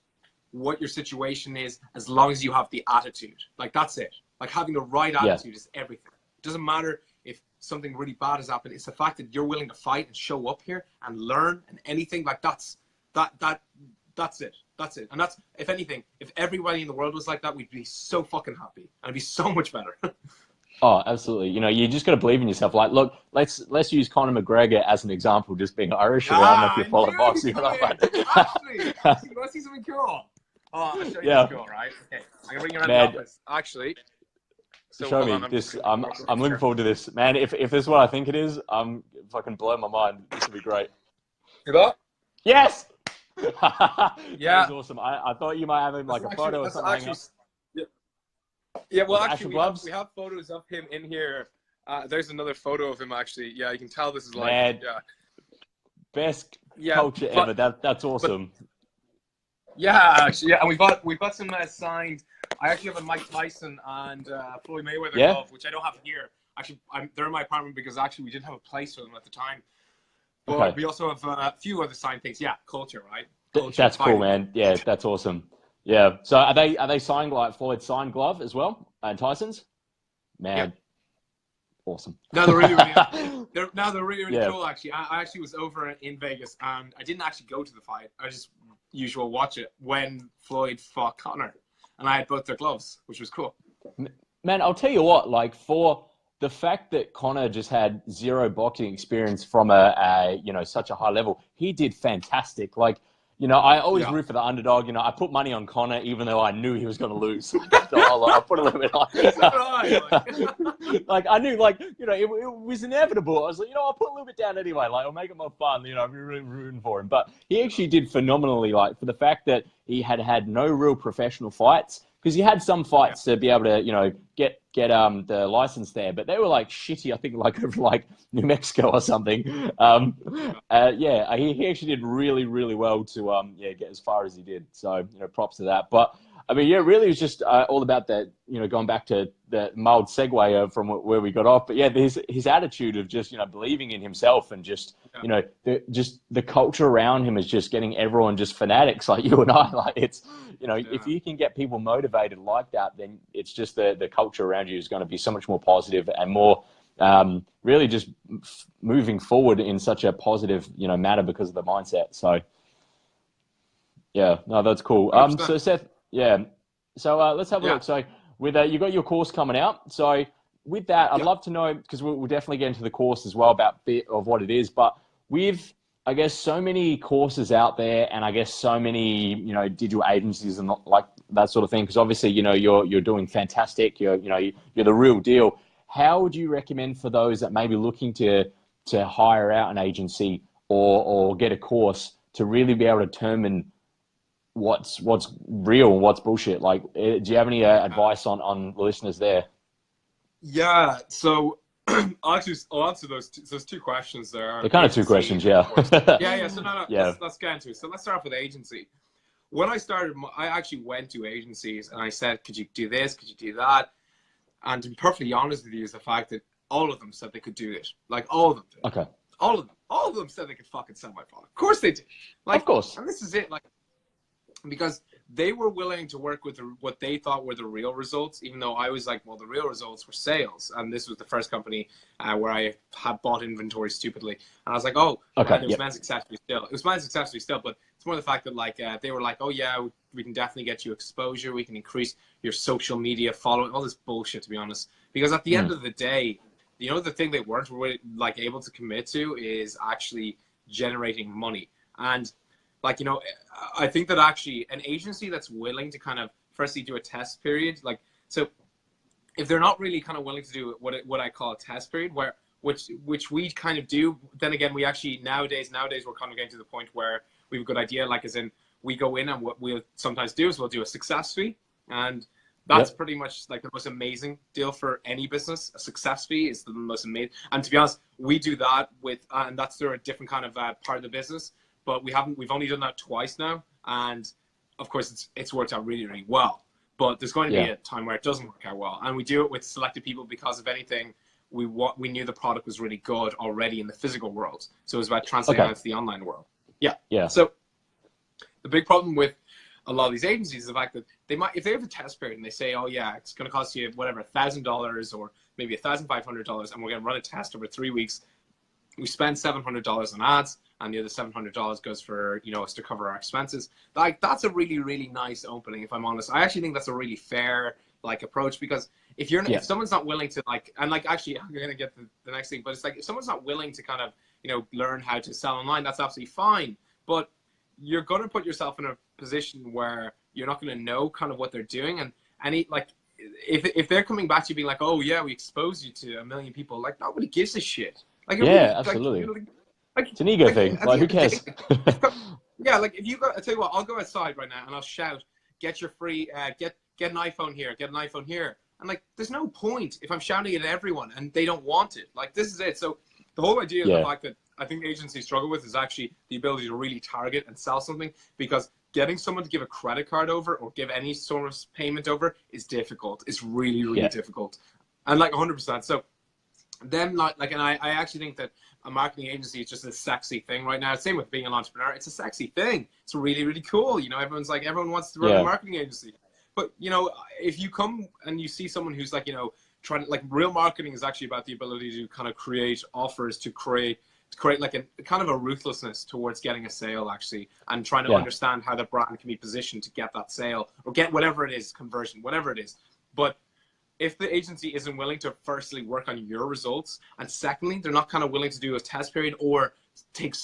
what your situation is as long as you have the attitude. Like, that's it. Like, having the right attitude is everything. It doesn't matter if something really bad has happened. It's the fact that you're willing to fight and show up here and learn and anything. Like, that's it. That's it. And that's, if anything, if everybody in the world was like that, we'd be so fucking happy and it'd be so much better. Oh, absolutely. You know, you just got to believe in yourself. Like, look, let's use Conor McGregor as an example, just being Irish. I don't know if you follow boxing or not. Actually, you want to see something cool? Oh, I'll show you something cool, right? Okay, I'm gonna bring you around the office. Actually, so show me this. I'm looking forward to this, man. If this is what I think it is, I'm fucking blow my mind. This will be great. You got? Yes. Yeah, that was awesome. I thought you might have him like a photo or something. Yeah, well, actually, we have photos of him in here. There's another photo of him, actually. Yeah, you can tell this is like, best culture ever. That's awesome. Actually, and we've got some signed. I actually have a Mike Tyson and Floyd Mayweather glove, which I don't have here. Actually, they're in my apartment because actually we didn't have a place for them at the time. But we also have a few other signed things. Yeah, culture, right? Culture, that's cool, man. Yeah, that's awesome. Yeah. So are they signed like Floyd's signed glove as well, and Tyson's? Man, awesome. No, they're really, really cool. Actually, I actually was over in Vegas, and I didn't actually go to the fight. I just watch it when Floyd fought Conor, and I had both their gloves, which was cool. Man, I'll tell you what. Like, for the fact that Conor just had zero boxing experience from such a high level, he did fantastic. Like, you know, I always root for the underdog. You know, I put money on Conor even though I knew he was going to lose. So I put a little bit on. Like, I knew, like, you know, it was inevitable. I was like, you know, I'll put a little bit down anyway. Like, I'll make it more fun. You know, I'm really rooting for him. But he actually did phenomenally. Like, for the fact that he had no real professional fights, because he had some fights to be able to, you know, get the license there, but they were like shitty. I think like over like New Mexico or something. He actually did really, really well to get as far as he did. So, you know, props to that. But I mean, really, it was just all about that. You know, going back to the mild segue from where we got off. But yeah, his attitude of just, you know, believing in himself and just you know, the culture around him is just getting everyone just fanatics like you and I. Like, it's, you know, if you can get people motivated like that, then it's just the culture around you is going to be so much more positive and more really just moving forward in such a positive, you know, manner because of the mindset. So yeah, no, that's cool. So Seth, so let's have a look. So with you got your course coming out. So with that, I'd love to know, because we'll definitely get into the course as well about bit of what it is, but with, I guess, so many courses out there, and I guess so many, you know, digital agencies and like that sort of thing, because obviously, you know, you're doing fantastic. You're the real deal. How would you recommend for those that may be looking to hire out an agency or get a course to really be able to determine what's real and what's bullshit? Like, do you have any advice on the listeners there? Yeah, so I'll answer those two questions there. They're kind of two questions, So let's get into it. So let's start off with agency. When I started, I actually went to agencies and I said, could you do this? Could you do that? And to be perfectly honest with you, is the fact that all of them said they could do it. Like, all of them did. Okay. All of them said they could fucking sell my product. Of course they did. Like, of course. And this is it. Like, because they were willing to work with what they thought were the real results, even though I was like, well, the real results were sales. And this was the first company where I had bought inventory stupidly. And I was like, oh, Okay. and it was managed successfully still. It was managed successfully still, but it's more the fact that like they were like, oh yeah, we can definitely get you exposure. We can increase your social media following, all this bullshit, to be honest. Because at the end of the day, you know, the thing they weren't really like able to commit to is actually generating money. And like, you know, I think that actually an agency that's willing to kind of firstly do a test period, like, so if they're not really kind of willing to do what I call a test period, which we kind of do, then again, we actually nowadays we're kind of getting to the point where we have a good idea, like as in we go in and what we'll sometimes do is we'll do a success fee, and that's pretty much like the most amazing deal for any business. A success fee is the most amazing, and to be honest, we do that with, and that's through a different kind of part of the business. But we've only done that twice now, and of course it's worked out really, really well. But there's going to be a time where it doesn't work out well, and we do it with selected people because if anything, we knew the product was really good already in the physical world, so it was about translating that to the online world. Yeah. So the big problem with a lot of these agencies is the fact that they might, if they have a test period and they say, oh yeah, it's going to cost you whatever $1,000 or maybe $1,500, and we're going to run a test over 3 weeks. We spend $700 on ads, and the other $700 goes for, you know, us to cover our expenses. Like, that's a really, really nice opening, if I'm honest. I actually think that's a really fair, like, approach, because if you're if someone's not willing to, like, and like, actually, I'm going to get the next thing, but it's like, if someone's not willing to kind of, you know, learn how to sell online, that's absolutely fine. But you're going to put yourself in a position where you're not going to know kind of what they're doing. And like, if they're coming back to you being like, oh yeah, we exposed you to 1 million people, like, nobody gives a shit. Like, absolutely. Like, it's an ego thing. Like, who cares? Yeah, like if you go, I tell you what, I'll go outside right now and I'll shout, get your free, get an iPhone here, get an iPhone here. And like, there's no point if I'm shouting it at everyone and they don't want it. Like, this is it. So the whole idea of the fact that I think agencies struggle with is actually the ability to really target and sell something, because getting someone to give a credit card over or give any sort of payment over is difficult. It's really, really difficult. And like 100%. So them not like, and I actually think that a marketing agency is just a sexy thing right now. Same with being an entrepreneur. It's a sexy thing. It's really, really cool. You know, everyone wants to run a marketing agency. But, you know, if you come and you see someone who's like, you know, trying to, like, real marketing is actually about the ability to kind of create offers, to create like a kind of a ruthlessness towards getting a sale, actually, and trying to understand how the brand can be positioned to get that sale or get whatever it is, conversion, whatever it is. But if the agency isn't willing to firstly work on your results, and secondly, they're not kind of willing to do a test period or take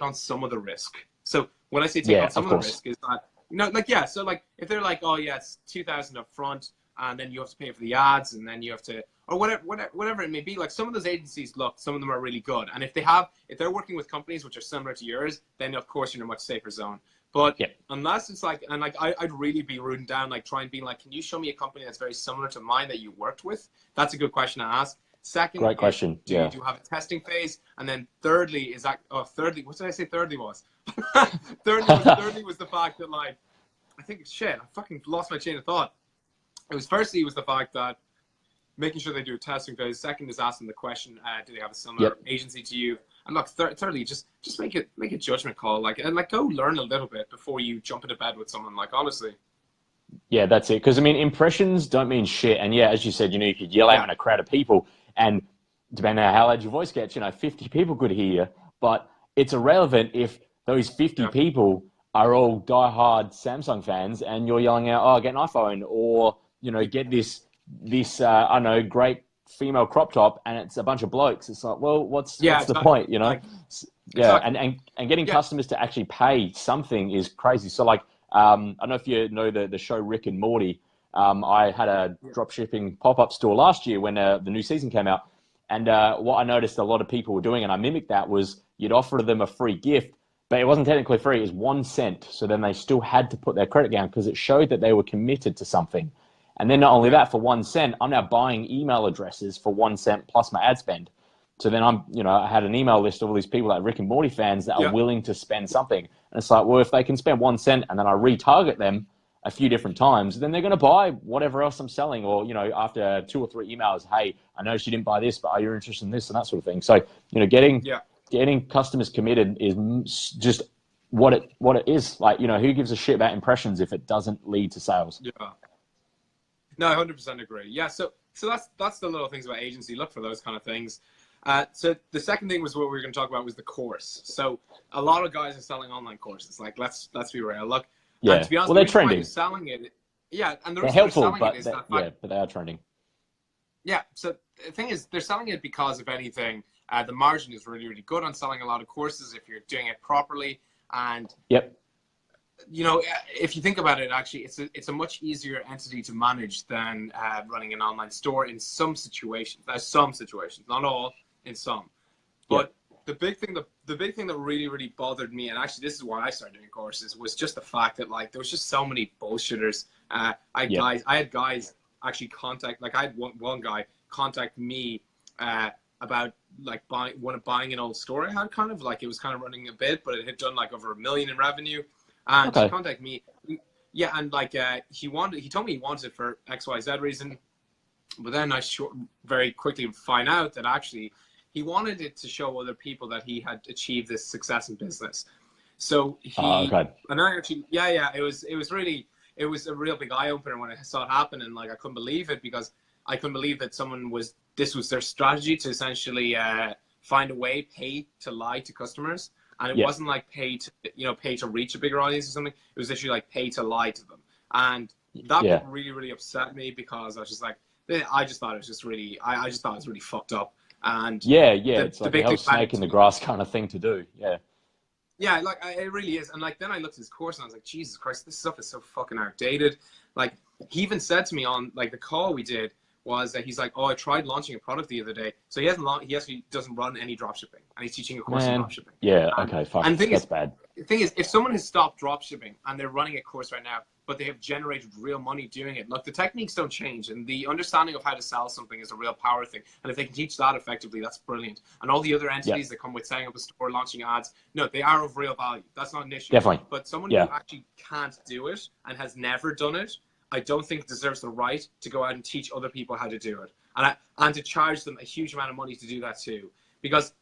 on some of the risk. So when I say take on some of the risk is that, you know, like, so like if they're like, oh yeah, it's $2,000 up front, and then you have to pay for the ads, and then you have to, or whatever it may be. Like, some of those agencies, look, some of them are really good, and if they're working with companies which are similar to yours, then of course you're in a much safer zone. But unless it's like, and like, I'd really be rooting down, like, trying being like, can you show me a company that's very similar to mine that you worked with? That's a good question to ask. Second, great question. Do you have a testing phase? And then thirdly, is that, thirdly, what did I say thirdly was? thirdly was the fact that, like, I think, shit, I fucking lost my chain of thought. Firstly, it was the fact that making sure they do a testing phase. Second is asking the question, do they have a similar agency to you? And look, thirdly, just make a judgment call, like, and like, go learn a little bit before you jump into bed with someone, like, honestly. Yeah, that's it. Because I mean, impressions don't mean shit. And yeah, as you said, you know, you could yell out in a crowd of people, and depending on how loud your voice gets, you know, 50 people could hear you. But it's irrelevant if those 50 people are all diehard Samsung fans, and you're yelling out, "Oh, get an iPhone," or, you know, get this I don't know, great female crop top, and it's a bunch of blokes. It's like, well, what's the point, you know? Like, and getting customers to actually pay something is crazy. So like, I don't know if you know the show Rick and Morty. I had a drop shipping pop-up store last year when the new season came out, and what I noticed a lot of people were doing, and I mimicked that, was you'd offer them a free gift, but it wasn't technically free. It was 1 cent. So then they still had to put their credit down because it showed that they were committed to something. And then not only that, for 1 cent, I'm now buying email addresses for 1 cent plus my ad spend. So then I had an email list of all these people, like Rick and Morty fans, that are willing to spend something. And it's like, well, if they can spend 1 cent and then I retarget them a few different times, then they're going to buy whatever else I'm selling. Or, you know, after 2 or 3 emails, hey, I noticed you didn't buy this, but are you interested in this, and that sort of thing. So, you know, getting customers committed is just what it is. Like, you know, who gives a shit about impressions if it doesn't lead to sales? Yeah. No, I 100% agree. Yeah, so that's the little things about agency. Look for those kind of things. So the second thing was what we were going to talk about was the course. So a lot of guys are selling online courses. Like, let's be real. Look, and Yeah. to be honest, Well, the they're reason why trending. they're selling it, yeah, and the They're reason they're helpful, selling it is that fact, but they are trending. yeah. So the thing is, they're selling it because, if anything, the margin is really, really good on selling a lot of courses if you're doing it properly. And Yep. you know, if you think about it, actually, it's a much easier entity to manage than running an online store in some situations. Some situations, not all, in some. But Yep. the big thing that really, really bothered me, and actually this is why I started doing courses, was just the fact that, like, there was just so many bullshitters. I had guys actually contact, like, I had one guy contact me about, like, buying an old store I had, kind of like, it was kind of running a bit, but it had done like over $1 million in revenue. And Okay. he contacted me, yeah, and like he told me he wanted it for XYZ reason, but then I very quickly find out that actually he wanted it to show other people that he had achieved this success in business. So Okay. and I actually, yeah, it was a real big eye opener when I saw it happen, and like I couldn't believe it, because I couldn't believe that this was their strategy to essentially find a way, pay to lie to customers. And it wasn't like pay to reach a bigger audience or something. It was literally like pay to lie to them. And that really, really upset me, because I was just like, I just thought it was just really, I just thought it was really fucked up. And it's like the a big hell thing about snake in the grass kind of thing to do. Yeah. Yeah, like it really is. And like then I looked at his course and I was like, Jesus Christ, this stuff is so fucking outdated. Like, he even said to me on like the call we did, was that he's like, oh, I tried launching a product the other day. So he actually doesn't run any dropshipping, and he's teaching a course on dropshipping. Yeah, okay, fuck. And That's bad. The thing is, if someone has stopped dropshipping and they're running a course right now, but they have generated real money doing it, look, the techniques don't change, and the understanding of how to sell something is a real power thing. And if they can teach that effectively, that's brilliant. And all the other entities that come with setting up a store, launching ads, no, they are of real value. That's not an issue. Definitely. But someone who actually can't do it and has never done it, I don't think deserves the right to go out and teach other people how to do it, and to charge them a huge amount of money to do that too. Because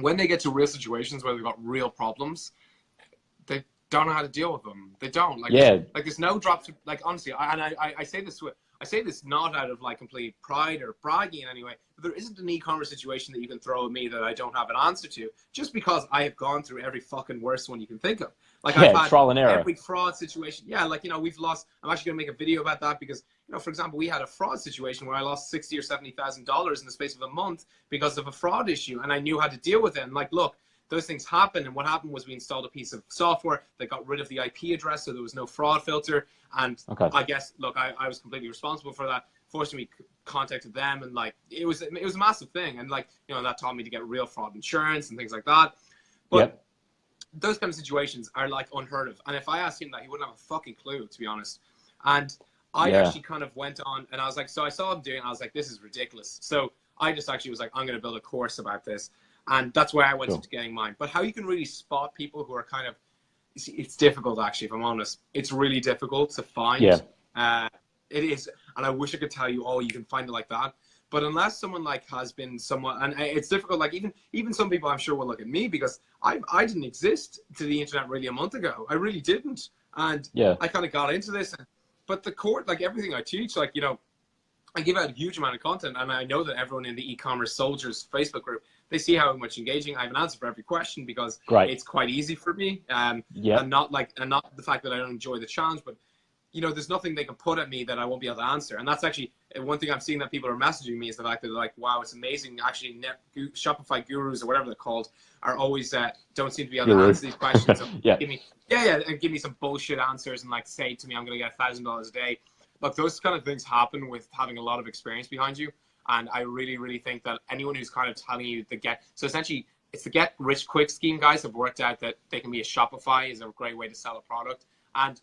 when they get to real situations where they've got real problems, they don't know how to deal with them. They don't. Like, like there's no drops. Like, honestly, I say this not out of like complete pride or bragging in any way, but there isn't an e-commerce situation that you can throw at me that I don't have an answer to, just because I have gone through every fucking worst one you can think of. Like, I've had trial and error. Every fraud situation. Yeah, like, you know, we've lost. I'm actually gonna make a video about that, because, you know, for example, we had a fraud situation where I lost $60,000 or $70,000 in the space of a month because of a fraud issue, and I knew how to deal with it. And like, look, those things happen, and what happened was we installed a piece of software that got rid of the IP address, so there was no fraud filter. And I guess, look, I was completely responsible for that. Fortunately, contacted them, and like it was a massive thing, and like, you know, that taught me to get real fraud insurance and things like that. But those kind of situations are like unheard of. And if I asked him that, he wouldn't have a fucking clue, to be honest. And I actually kind of went on, and I was like, so I saw him doing it, and I was like, this is ridiculous. So I just actually was like, I'm going to build a course about this. And that's where I went into getting mine. But how you can really spot people who are kind of, it's difficult, actually, if I'm honest. It's really difficult to find. It is. And I wish I could tell you, oh, you can find it like that. But unless someone like has been somewhat, and it's difficult, like even some people I'm sure will look at me, because I didn't exist to the internet really a month ago. I really didn't. And I kind of got into this. But the core, like everything I teach, like, you know, I give out a huge amount of content, and I know that everyone in the e-commerce soldiers Facebook group, they see how much engaging. I have an answer for every question, because it's quite easy for me. And not the fact that I don't enjoy the challenge, but, you know, there's nothing they can put at me that I won't be able to answer. And that's actually one thing I'm seeing that people are messaging me, is the fact that they're like, wow, it's amazing. Actually, Shopify gurus or whatever they're called are always don't seem to be able to answer these questions. So give me some bullshit answers, and like say to me, I'm going to get $1,000 a day. Look, those kind of things happen with having a lot of experience behind you. And I really, really think that anyone who's kind of telling you so essentially it's the get rich quick scheme guys have worked out that they can be a Shopify is a great way to sell a product. And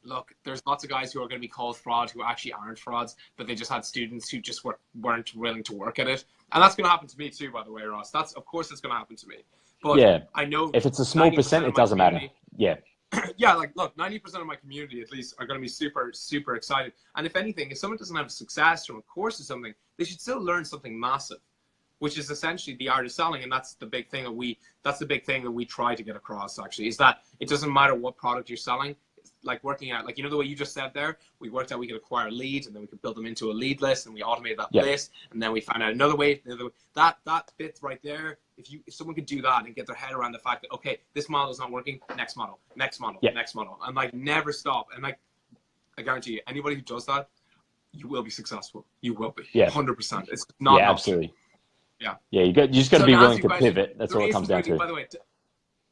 look, there's lots of guys who are going to be called fraud who actually aren't frauds, but they just had students who just weren't willing to work at it. And that's going to happen to me too, by the way, Ross. Of course it's going to happen to me. But I know if it's a small percent, it doesn't matter. Yeah, like, look, 90% of my community, at least, are going to be super, super excited. And if anything, if someone doesn't have success from a course or something, they should still learn something massive. which is essentially the art of selling. And that's the big thing that we try to get across, actually, is that it doesn't matter what product you're selling. It's like working out, like, you know, the way you just said there, we worked out we could acquire leads, and then we could build them into a lead list, and we automated that list, and then we found out another way. That bit right there, if someone could do that and get their head around the fact that, okay, this model is not working, next model, next model, next model, and like never stop. And like, I guarantee you, anybody who does that, you will be successful. You will be. 100%. It's not absolutely. Yeah. Yeah, you just got to be willing to pivot. That's all it comes down to. By the way,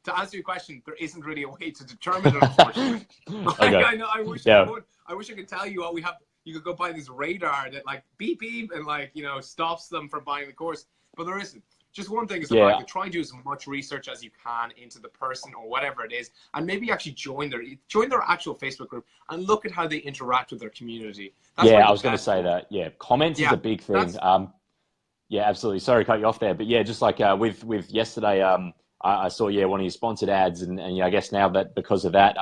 to answer your question, there isn't really a way to determine it, unfortunately. Okay. I know. I wish I could. I wish I could tell you, we have. You could go buy this radar that like beep beep and like, you know, stops them from buying the course, but there isn't. Just one thing is the fact that try and do as much research as you can into the person or whatever it is, and maybe actually join their actual Facebook group and look at how they interact with their community. That's I was going to say that. Yeah, comments is a big thing. Yeah, absolutely. Sorry to cut you off there, but yeah, just like with yesterday, I saw one of your sponsored ads, and I guess now that because of that,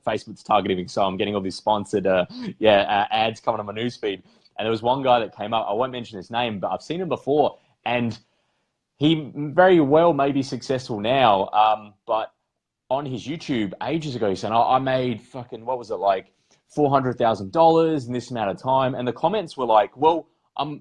Facebook's targeting, so I'm getting all these sponsored ads coming on my newsfeed. And there was one guy that came up. I won't mention his name, but I've seen him before, and he very well may be successful now, but on his YouTube ages ago, he said, I made fucking, what was it, like $400,000 in this amount of time. And the comments were like, well,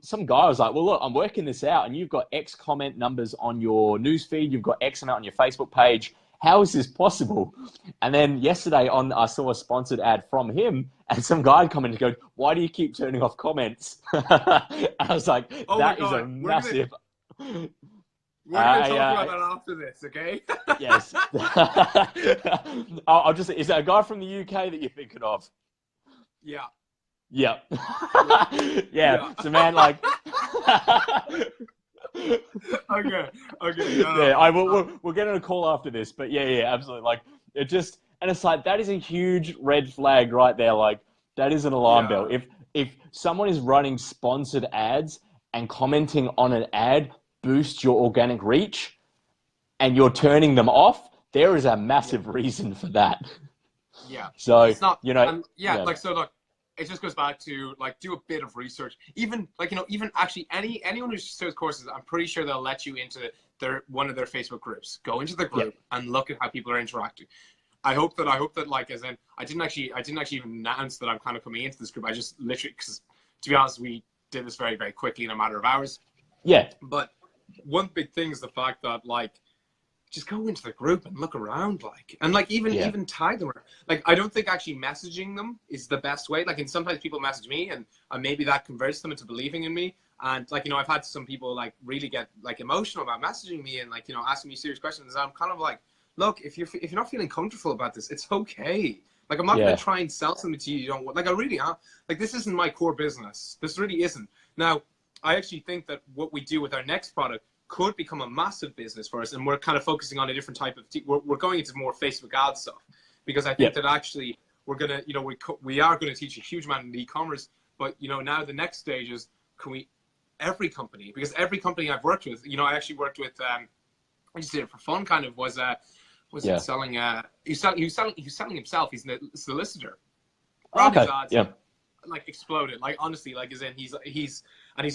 some guy was like, well, look, I'm working this out, and you've got X comment numbers on your newsfeed, you've got X amount on your Facebook page. How is this possible? And then yesterday I saw a sponsored ad from him, and some guy commented, go, why do you keep turning off comments? I was like, that is a massive... We're going to talk about that after this, okay? Yes. I'll just say, is that a guy from the UK that you're thinking of? Yeah. Yeah. Yeah. So, man, like... Okay. We'll get on a call after this, but yeah, absolutely. Like, it just... And it's like, that is a huge red flag right there. Like, that is an alarm bell. If someone is running sponsored ads and commenting on an ad boost your organic reach and you're turning them off, there is a massive reason for that. Yeah. So, it's not, like, so look, it just goes back to like, do a bit of research. Even like, even actually anyone who sells courses, I'm pretty sure they'll let you into one of their Facebook groups. Go into the group and look at how people are interacting. I hope that like, as in, I didn't actually even announce that I'm kind of coming into this group. I just literally, because to be honest, we did this very, very quickly in a matter of hours. Yeah. But one big thing is the fact that like, just go into the group and look around, like, and like even tag them. Like, I don't think actually messaging them is the best way. Like, and sometimes people message me, and maybe that converts them into believing in me. And like, I've had some people like really get like emotional about messaging me and like, asking me serious questions. And I'm kind of like, look, if you're not feeling comfortable about this, it's okay. Like, I'm not going to try and sell something to you you don't want. Like, I really am. Like, this isn't my core business. This really isn't. Now, I actually think that what we do with our next product could become a massive business for us, and we're kind of focusing on a different type of we're going into more Facebook ad stuff, because I think that actually we're gonna we are going to teach a huge amount in e-commerce, but now the next stage is, can we every company, because every company I've worked with, I actually worked with I just did it for fun, kind of, was selling he was selling himself. He's a solicitor. Okay. Like exploded, like honestly, like as in he's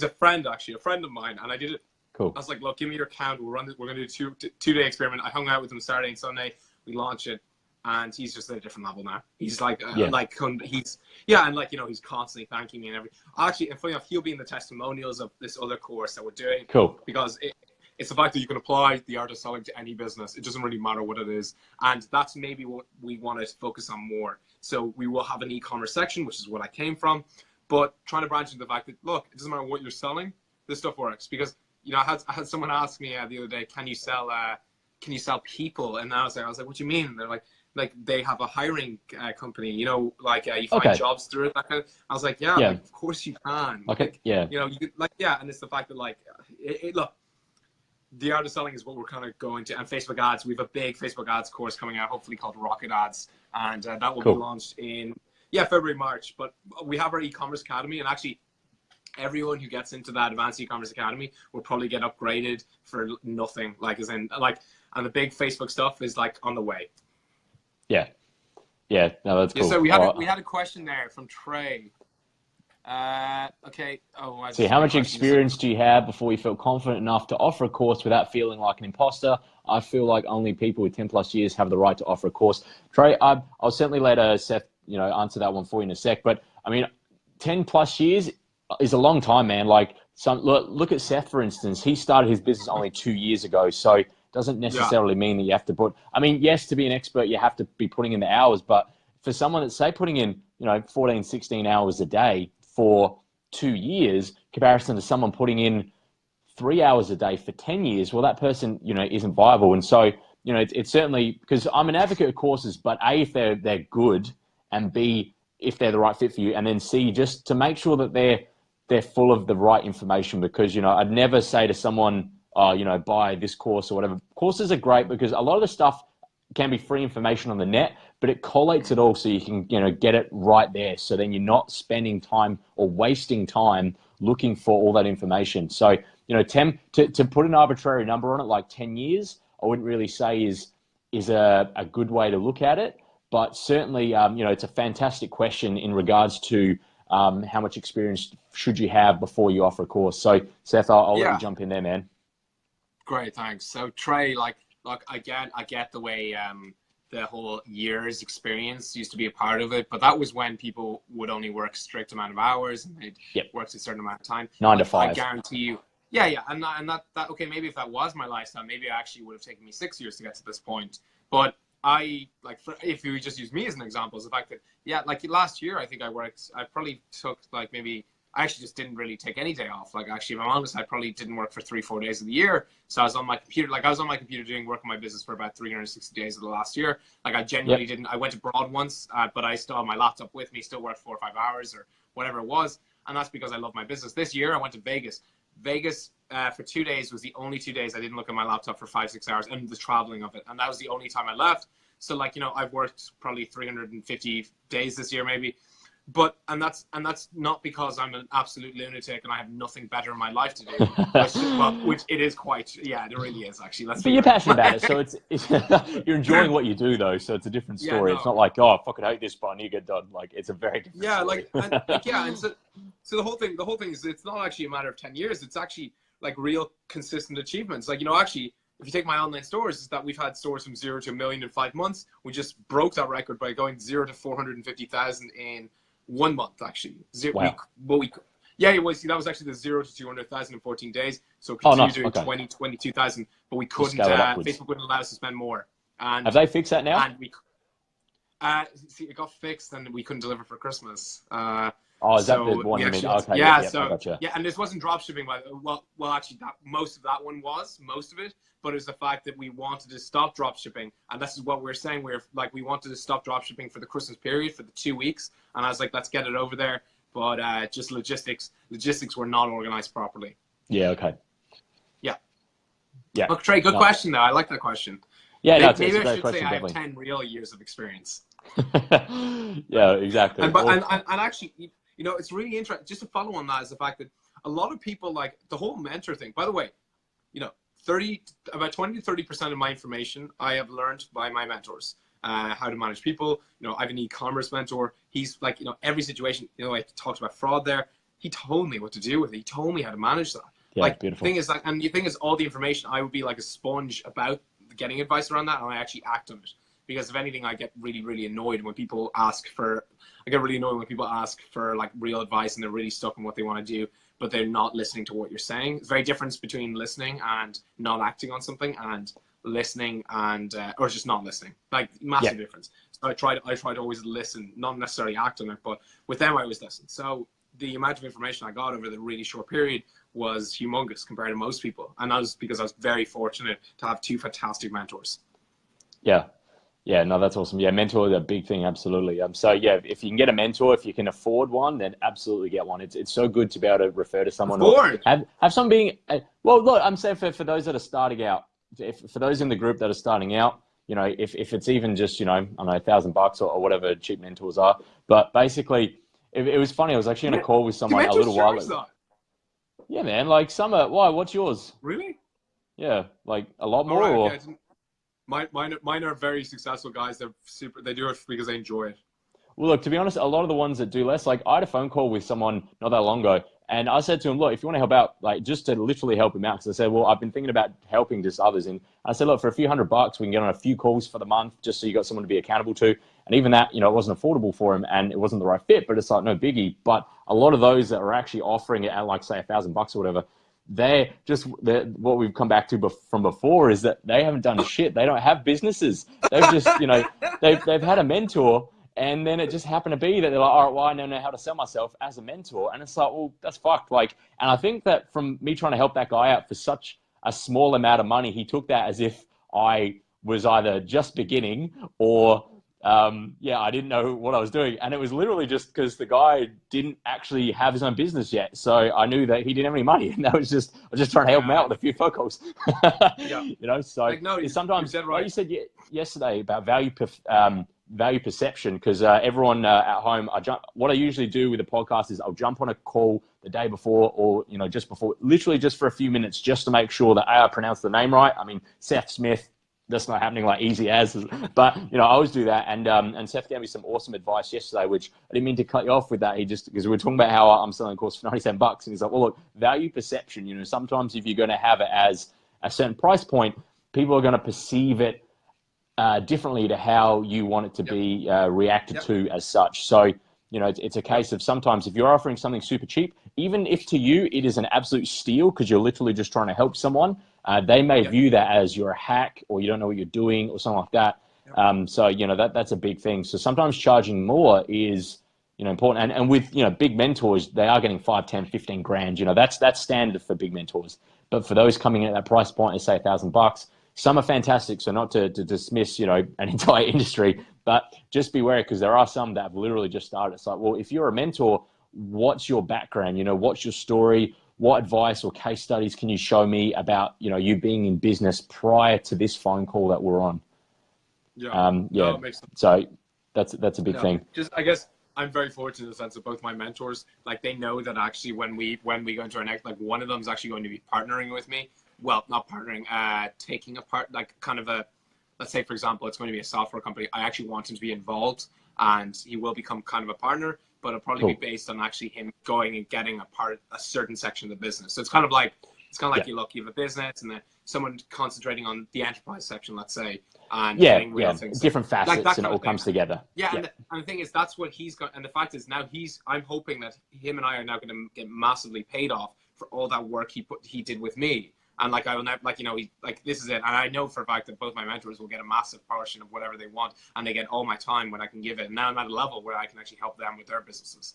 a friend, actually a friend of mine, and I did it. Cool. I was like, look, give me your account. We'll run this. We're going to do a two-day experiment. I hung out with him Saturday and Sunday. We launched it, and he's just at a different level now. He's like, and like he's constantly thanking me and everything. Actually, and funny enough, he'll be in the testimonials of this other course that we're doing. Cool. Because it's the fact that you can apply the art of selling to any business. It doesn't really matter what it is, and that's maybe what we want to focus on more. So we will have an e-commerce section, which is what I came from, but trying to branch into the fact that, look, it doesn't matter what you're selling. This stuff works, because I had someone ask me the other day, can you sell people? And I was like, what do you mean? And they're like they have a hiring company, you find jobs through it. That kind of, I was like, like, of course you can. Okay. You could, and it's the fact that like, look, the art of selling is what we're kind of going to, and Facebook ads. We have a big Facebook ads course coming out, hopefully called Rocket Ads, and that will be launched in February, March. But we have our e-commerce academy, and actually, everyone who gets into that advanced e-commerce academy will probably get upgraded for nothing. Like, as in, like, and the big Facebook stuff is like on the way. Yeah. No, that's cool. So we had a question there from Trey. Okay. Oh, I See, just how my much question is. experience do you have before you feel confident enough to offer a course without feeling like an imposter? I feel like only people with 10 plus years have the right to offer a course. Trey, I'll certainly let Seth, answer that one for you in a sec. But I mean, 10 plus years is a long time, man. Like look at Seth, for instance. He started his business only 2 years ago. So it doesn't Yeah. necessarily mean that you have to I mean, yes, to be an expert, you have to be putting in the hours. But for someone that's, say, putting in, 14, 16 hours a day for 2 years, comparison to someone putting in 3 hours a day for 10 years, well, that person, isn't viable. And so, it's certainly, because I'm an advocate of courses, but A, if they're good, and B, if they're the right fit for you, and then C, just to make sure that they're full of the right information. Because, I'd never say to someone, oh, buy this course or whatever. Courses are great because a lot of the stuff can be free information on the net, but it collates it all so you can, get it right there. So then you're not spending time or wasting time looking for all that information. So, to put an arbitrary number on it, like 10 years, I wouldn't really say is a good way to look at it. But certainly, it's a fantastic question in regards to how much experience should you have before you offer a course. So, Seth, I'll let you Yeah. jump in there, man. Great. Thanks. So Trey, like I get the way the whole year's experience used to be a part of it, but that was when people would only work a strict amount of hours and they'd work a certain amount of time. 9 to 5. I guarantee you. Yeah. And that okay, maybe if that was my lifestyle, maybe it actually would have taken me 6 years to get to this point. But if you just use me as an example, is the fact that, like last year, I think I probably took I actually just didn't really take any day off. Like, actually, if I'm honest, I probably didn't work for 3-4 days of the year. So I was on my computer, doing work on my business for about 360 days of the last year. Like, I genuinely didn't. I went abroad once, but I still had my laptop with me, still worked 4 or 5 hours or whatever it was. And that's because I love my business. This year, I went to Vegas. Vegas for 2 days was the only 2 days I didn't look at my laptop for 5-6 hours, and the traveling of it. And that was the only time I left. So, I've worked probably 350 days this year, maybe. But and that's not because I'm an absolute lunatic and I have nothing better in my life to do. Which it is quite. Yeah, it really is actually. But you're passionate about it, so it's you're enjoying what you do though. So it's a different story. It's not like, oh, I fucking hate this, but I need to get done. Like, it's a very different story. And so the whole thing is, it's not actually a matter of 10 years. It's actually like real consistent achievements. Like, actually, if you take my online stores, is that we've had stores from 0 to 1 million in 5 months. We just broke that record by going 0 to 450,000 in 1 month, actually. Wow. It was. That was actually the 0 to 200,000 in 14 days. So we continued doing 20, 22,000, but we couldn't. Facebook wouldn't allow us to spend more. And have they fixed that now? And we, it got fixed, and we couldn't deliver for Christmas. Is that the one you mean? Okay. Yeah. I gotcha. Yeah, and this wasn't drop shipping. Well, actually, most of that one was most of it. But it was the fact that we wanted to stop drop shipping, and this is what we're saying. We wanted to stop drop shipping for the Christmas period for the 2 weeks, and I was like, let's get it over there. But just logistics were not organized properly. Yeah. Okay. Yeah. Look, Trey, good question though. I like that question. Yeah, maybe I should say I have 10 real years of experience. Yeah, exactly. And actually, it's really interesting. Just to follow on that is the fact that a lot of people, like the whole mentor thing. By the way, about 20 to 30% of my information I have learned by my mentors. How to manage people. I have an e-commerce mentor. He's like, every situation. I talked about fraud there. He told me what to do with it. He told me how to manage that. Yeah, beautiful. Thing is, the thing is, all the information, I would be like a sponge about getting advice around that, and I actually act on it. Because if anything, I get really, really annoyed when people ask for. I get really annoyed when people ask for like real advice and they're really stuck in what they want to do, but they're not listening to what you're saying. It's very different between listening and not acting on something, and listening and or just not listening. Like, massive difference. So I try to always listen, not necessarily act on it, but with them I always listen. So the amount of information I got over the really short period was humongous compared to most people, and that was because I was very fortunate to have 2 fantastic mentors. Yeah, no, that's awesome. Yeah, mentor is a big thing, absolutely. So yeah, if you can get a mentor, if you can afford one, then absolutely get one. It's so good to be able to refer to someone. Or have some being. Well, look, I'm saying for those that are starting out, for those in the group that are starting out, if it's even just I don't know, $1,000 or whatever cheap mentors are, but basically, it was funny. I was actually on a call with someone a little while ago. Yeah, man. Like summer. Why? What's yours? Really? Yeah, like a lot more. Mine are very successful guys. They're super. They do it because they enjoy it. Well, look, to be honest, a lot of the ones that do less, like I had a phone call with someone not that long ago, and I said to him, look, if you want to help out, like just to literally help him out, because I said, well, I've been thinking about helping just others. And I said, look, for a few $100, we can get on a few calls for the month, just so you got someone to be accountable to. And even that, it wasn't affordable for him and it wasn't the right fit, but it's like no biggie. But a lot of those that are actually offering it at like, say, $1,000 or whatever, what we've come back to from before is that they haven't done shit. They don't have businesses. They've just, they've had a mentor, and then it just happened to be that they're like, all right, well, I don't know how to sell myself as a mentor. And it's like, well, that's fucked. Like, and I think that from me trying to help that guy out for such a small amount of money, he took that as if I was either just beginning or, I didn't know what I was doing. And it was literally just because the guy didn't actually have his own business yet. So I knew that he didn't have any money. And I was just trying to help him out with a few phone calls. So like, no, sometimes, you said right. Like you said yesterday about value perception, because everyone at home, what I usually do with a podcast is I'll jump on a call the day before or, just before, literally just for a few minutes, just to make sure that I pronounce the name right. I mean, Seth Smith, that's not happening like easy as, but I always do that. And Seth gave me some awesome advice yesterday, which I didn't mean to cut you off with that. Because we were talking about how I'm selling a course for $97, and he's like, well, look, value perception, sometimes if you're going to have it as a certain price point, people are going to perceive it differently to how you want it to be reacted to as such. So, it's a case of sometimes if you're offering something super cheap, even if to you it is an absolute steal because you're literally just trying to help someone, they may view that as you're a hack or you don't know what you're doing or something like that. So, that's a big thing. So sometimes charging more is, important. And with, big mentors, they are getting 5, 10, 15 grand. That's standard for big mentors. But for those coming in at that price point, let's say $1,000, some are fantastic. So not to dismiss, an entire industry, but just be wary, because there are some that have literally just started. It's like, well, if you're a mentor, what's your background? What's your story? What advice or case studies can you show me about, you being in business prior to this phone call that we're on? No, it makes sense. So that's a big thing. Just, I guess I'm very fortunate in the sense that both my mentors, like, they know that actually when we go into our next, like, one of them is actually going to be partnering with me. Well, not partnering, taking a part, like kind of let's say, for example, it's going to be a software company. I actually want him to be involved, and he will become kind of a partner, but it'll probably be based on actually him going and getting a certain section of the business. So it's kind of like you have a business and then someone concentrating on the enterprise section, let's say, and getting real things. Different facets, like, and it all comes together. And the thing is, that's what he's got. And the fact is, now I'm hoping that him and I are now going to get massively paid off for all that work he did with me. And like, I will never, this is it. And I know for a fact that both my mentors will get a massive portion of whatever they want, and they get all my time when I can give it. And now I'm at a level where I can actually help them with their businesses.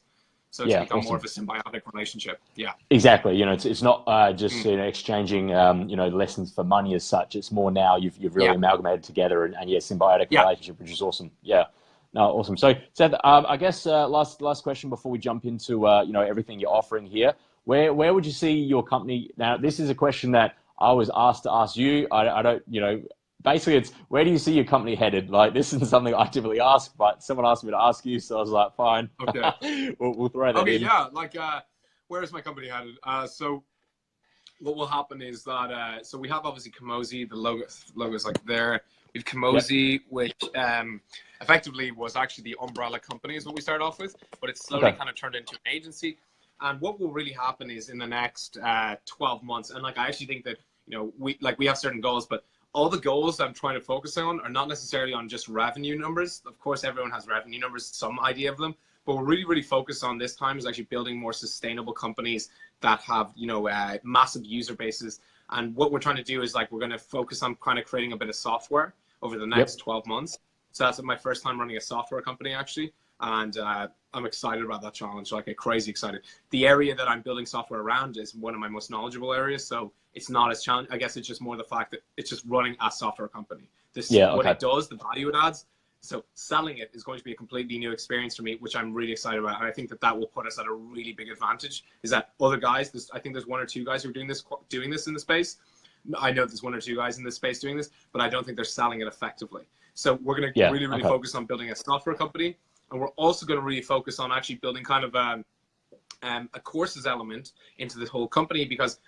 So it's become more of a symbiotic relationship. Yeah, exactly. It's not just exchanging lessons for money as such. It's more now you've really amalgamated together and symbiotic relationship, which is awesome. Yeah, no, awesome. So Seth, I guess last question before we jump into everything you're offering here. Where would you see your company now? This is a question that I was asked to ask you. I don't basically it's, where do you see your company headed? Like, this isn't something I typically ask, but someone asked me to ask you, so I was like, fine. Okay. we'll throw that in. Okay, yeah. Like, where is my company headed? So what will happen is that, so we have obviously Kamosi, the logo is like there. We have Kamosi, which effectively was actually the umbrella company is what we started off with, but it's slowly kind of turned into an agency. And what will really happen is in the next 12 months, and like, I actually think that, we have certain goals, but all the goals I'm trying to focus on are not necessarily on just revenue numbers. Of course, everyone has revenue numbers, some idea of them, but we're really focused on this time is actually building more sustainable companies that have, massive user bases. And what we're trying to do is, like, we're going to focus on kind of creating a bit of software over the next 12 months. So that's my first time running a software company, actually. And I'm excited about that challenge, like, crazy excited. The area that I'm building software around is one of my most knowledgeable areas. So it's not as challenging. I guess it's just more the fact that it's just running a software company. What it does, the value it adds. So selling it is going to be a completely new experience for me, which I'm really excited about. And I think that will put us at a really big advantage, is that other guys, I think there's 1 or 2 guys who are doing this in the space. I know there's 1 or 2 guys in this space doing this, but I don't think they're selling it effectively. So we're going to really focus on building a software company. And we're also going to really focus on actually building kind of a courses element into this whole company, because,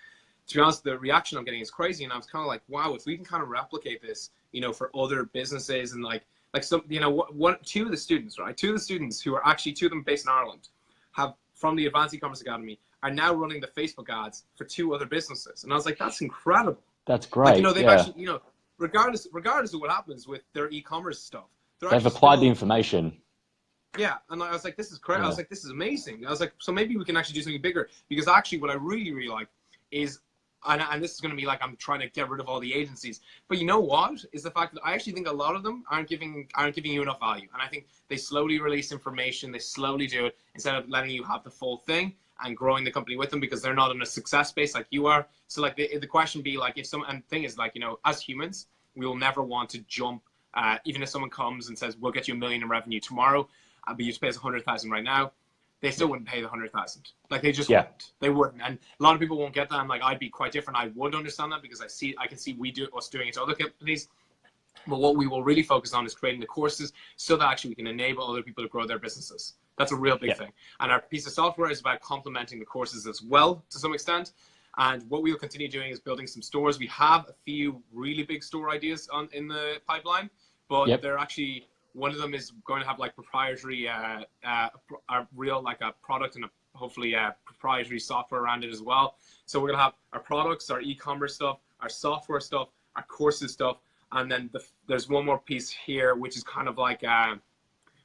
to be honest, the reaction I'm getting is crazy. And I was kind of like, wow, if we can kind of replicate this, for other businesses and, like, like some, you know, two of the students, right? Two of the students who are actually, two of them based in Ireland, have from the Advanced E-commerce Academy are now running the Facebook ads for two other businesses. And I was like, that's incredible. That's great. Like, you know, they've actually, you know, regardless of what happens with their e-commerce stuff, they've applied the information. Yeah, and I was like, this is great. I was like, this is amazing. I was like, so maybe we can actually do something bigger, because actually what I really, really like is, and this is going to be like, I'm trying to get rid of all the agencies, but you know what is the fact that I actually think a lot of them aren't giving you enough value. And I think they slowly release information, they slowly do it instead of letting you have the full thing and growing the company with them, because they're not in a success space like you are. So like the question be like, if someone, and the thing is, like, you know, as humans, we will never want to jump, even if someone comes and says, we'll get you $1 million in revenue tomorrow, but you just pay us 100,000 right now, they still wouldn't pay the 100,000. Like, they just wouldn't. They wouldn't. And a lot of people won't get that. And like, I'd be quite different. I would understand that, because I can see us doing it to other companies. But what we will really focus on is creating the courses so that actually we can enable other people to grow their businesses. That's a real big thing. And our piece of software is about complementing the courses as well, to some extent. And what we'll continue doing is building some stores. We have a few really big store ideas in the pipeline, but they're actually, one of them is going to have like proprietary, a real, like a product and hopefully proprietary software around it as well. So we're going to have our products, our e-commerce stuff, our software stuff, our courses stuff. And then there's one more piece here, which is kind of like,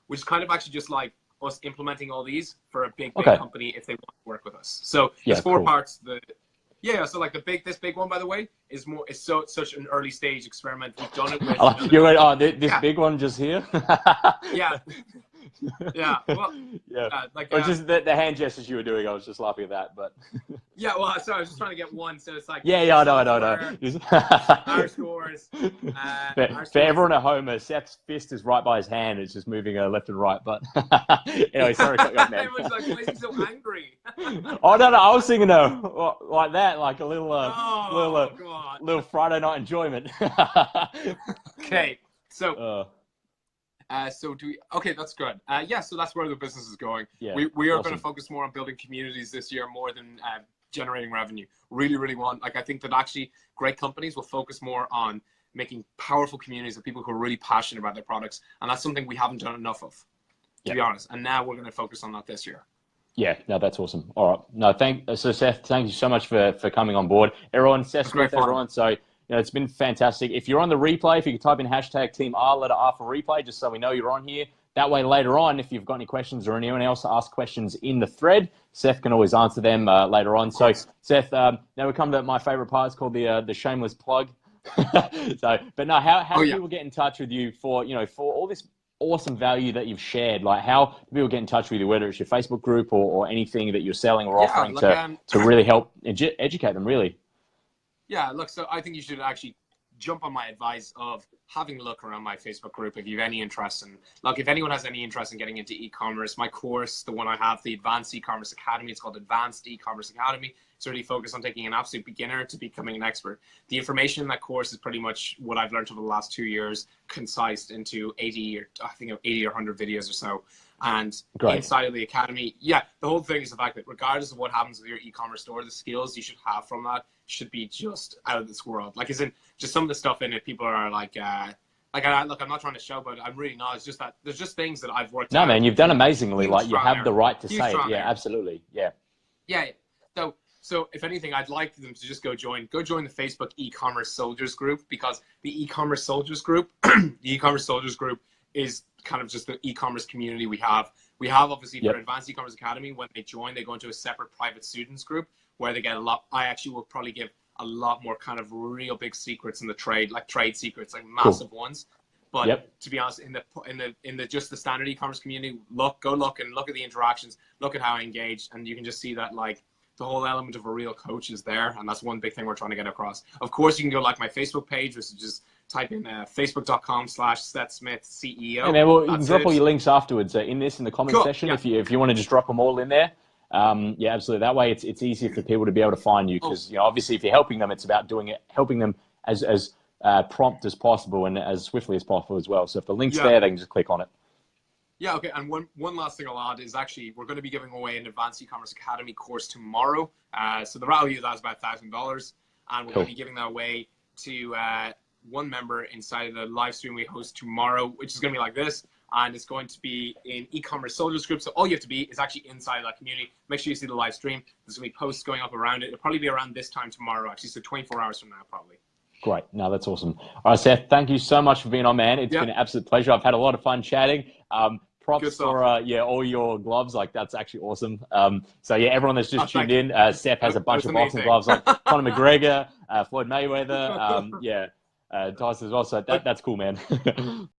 which is kind of actually just like us implementing all these for a big company if they want to work with us. So there's four parts. So like this big one, by the way, is such an early stage experiment. We've done it with. You're right. This big one just here. Yeah. Well, like just the hand gestures you were doing. I was just laughing at that, but. Yeah, well, sorry, I was just trying to get one, so it's like. I know. Our scores. For everyone at home, Seth's fist is right by his hand. It's just moving left and right. But anyway, sorry to cut you off, man. Everyone's like, why is he so angry? Oh no, I was thinking like that, like a little, little Friday night enjoyment. Okay, so. So do we? Okay, that's good. So that's where the business is going. Yeah, we are going to focus more on building communities this year more than generating revenue. Really, really want. Like, I think that actually great companies will focus more on making powerful communities of people who are really passionate about their products, and that's something we haven't done enough of, to be honest. And now we're going to focus on that this year. Yeah, no, that's awesome. All right, no, so Seth, thank you so much for coming on board, everyone. Seth Smith, everyone. So. You know, it's been fantastic. If you're on the replay, if you could type in hashtag Team R, letter R for replay, just so we know you're on here. That way, later on, if you've got any questions or anyone else ask questions in the thread, Seth can always answer them later on. So, Seth, now we come to my favorite part. It's called the shameless plug. But no, how do people get in touch with you for all this awesome value that you've shared? Like, how do people get in touch with you, whether it's your Facebook group or anything that you're selling or offering to really help educate them, really? Yeah, look, so I think you should actually jump on my advice of having a look around my Facebook group if you have any interest. And look, if anyone has any interest in getting into e-commerce, my course, the one I have, the Advanced E-commerce Academy, it's called Advanced E-commerce Academy. It's really focused on taking an absolute beginner to becoming an expert. The information in that course is pretty much what I've learned over the last 2 years, concised into 80 or 100 videos or so. And inside of the academy, the whole thing is the fact that regardless of what happens with your e-commerce store, the skills you should have from that should be just out of this world. Like, isn't just some of the stuff in it, people are like look, I'm not trying to show, but I'm really not. It's just that there's just things that I've worked out. No, man, you've done amazingly. Like, you have the right to say it. Yeah, absolutely. Yeah. So if anything, I'd like them to just go join the Facebook e-commerce soldiers group, because the e-commerce soldiers group, is kind of just the e-commerce community we have. We have obviously for Advanced E-commerce Academy, when they join, they go into a separate private students group where they get a lot. I actually will probably give a lot more kind of real big secrets in the trade, like trade secrets, like massive ones. But to be honest, in the just the standard e-commerce community, go look at the interactions, look at how I engage, and you can just see that like the whole element of a real coach is there, and that's one big thing we're trying to get across. Of course, you can go like my Facebook page, which is just type in facebook.com/Seth Smith CEO. Hey man, well, you can drop all your links afterwards in the comment section if you want to just drop them all in there. Yeah, absolutely. That way, it's easier for people to be able to find you, because obviously, if you're helping them, it's about helping them as prompt as possible and as swiftly as possible as well. So if the link's there, they can just click on it. Yeah, okay. And one last thing I'll add is actually we're going to be giving away an Advanced E-commerce Academy course tomorrow. So the value of that is about $1,000, and we're going to be giving that away to one member inside of the live stream we host tomorrow, which is going to be like this. And it's going to be in e-commerce soldiers group. So all you have to be is actually inside that community. Make sure you see the live stream. There's going to be posts going up around it. It'll probably be around this time tomorrow, actually. So 24 hours from now, probably. Great. No, that's awesome. All right, Seth, thank you so much for being on, man. It's been an absolute pleasure. I've had a lot of fun chatting. Props for all your gloves. Like, that's actually awesome. So yeah, everyone that's just tuned in, Seth has a bunch of boxing gloves like Conor McGregor, Floyd Mayweather, Tyson as well. So that's cool, man.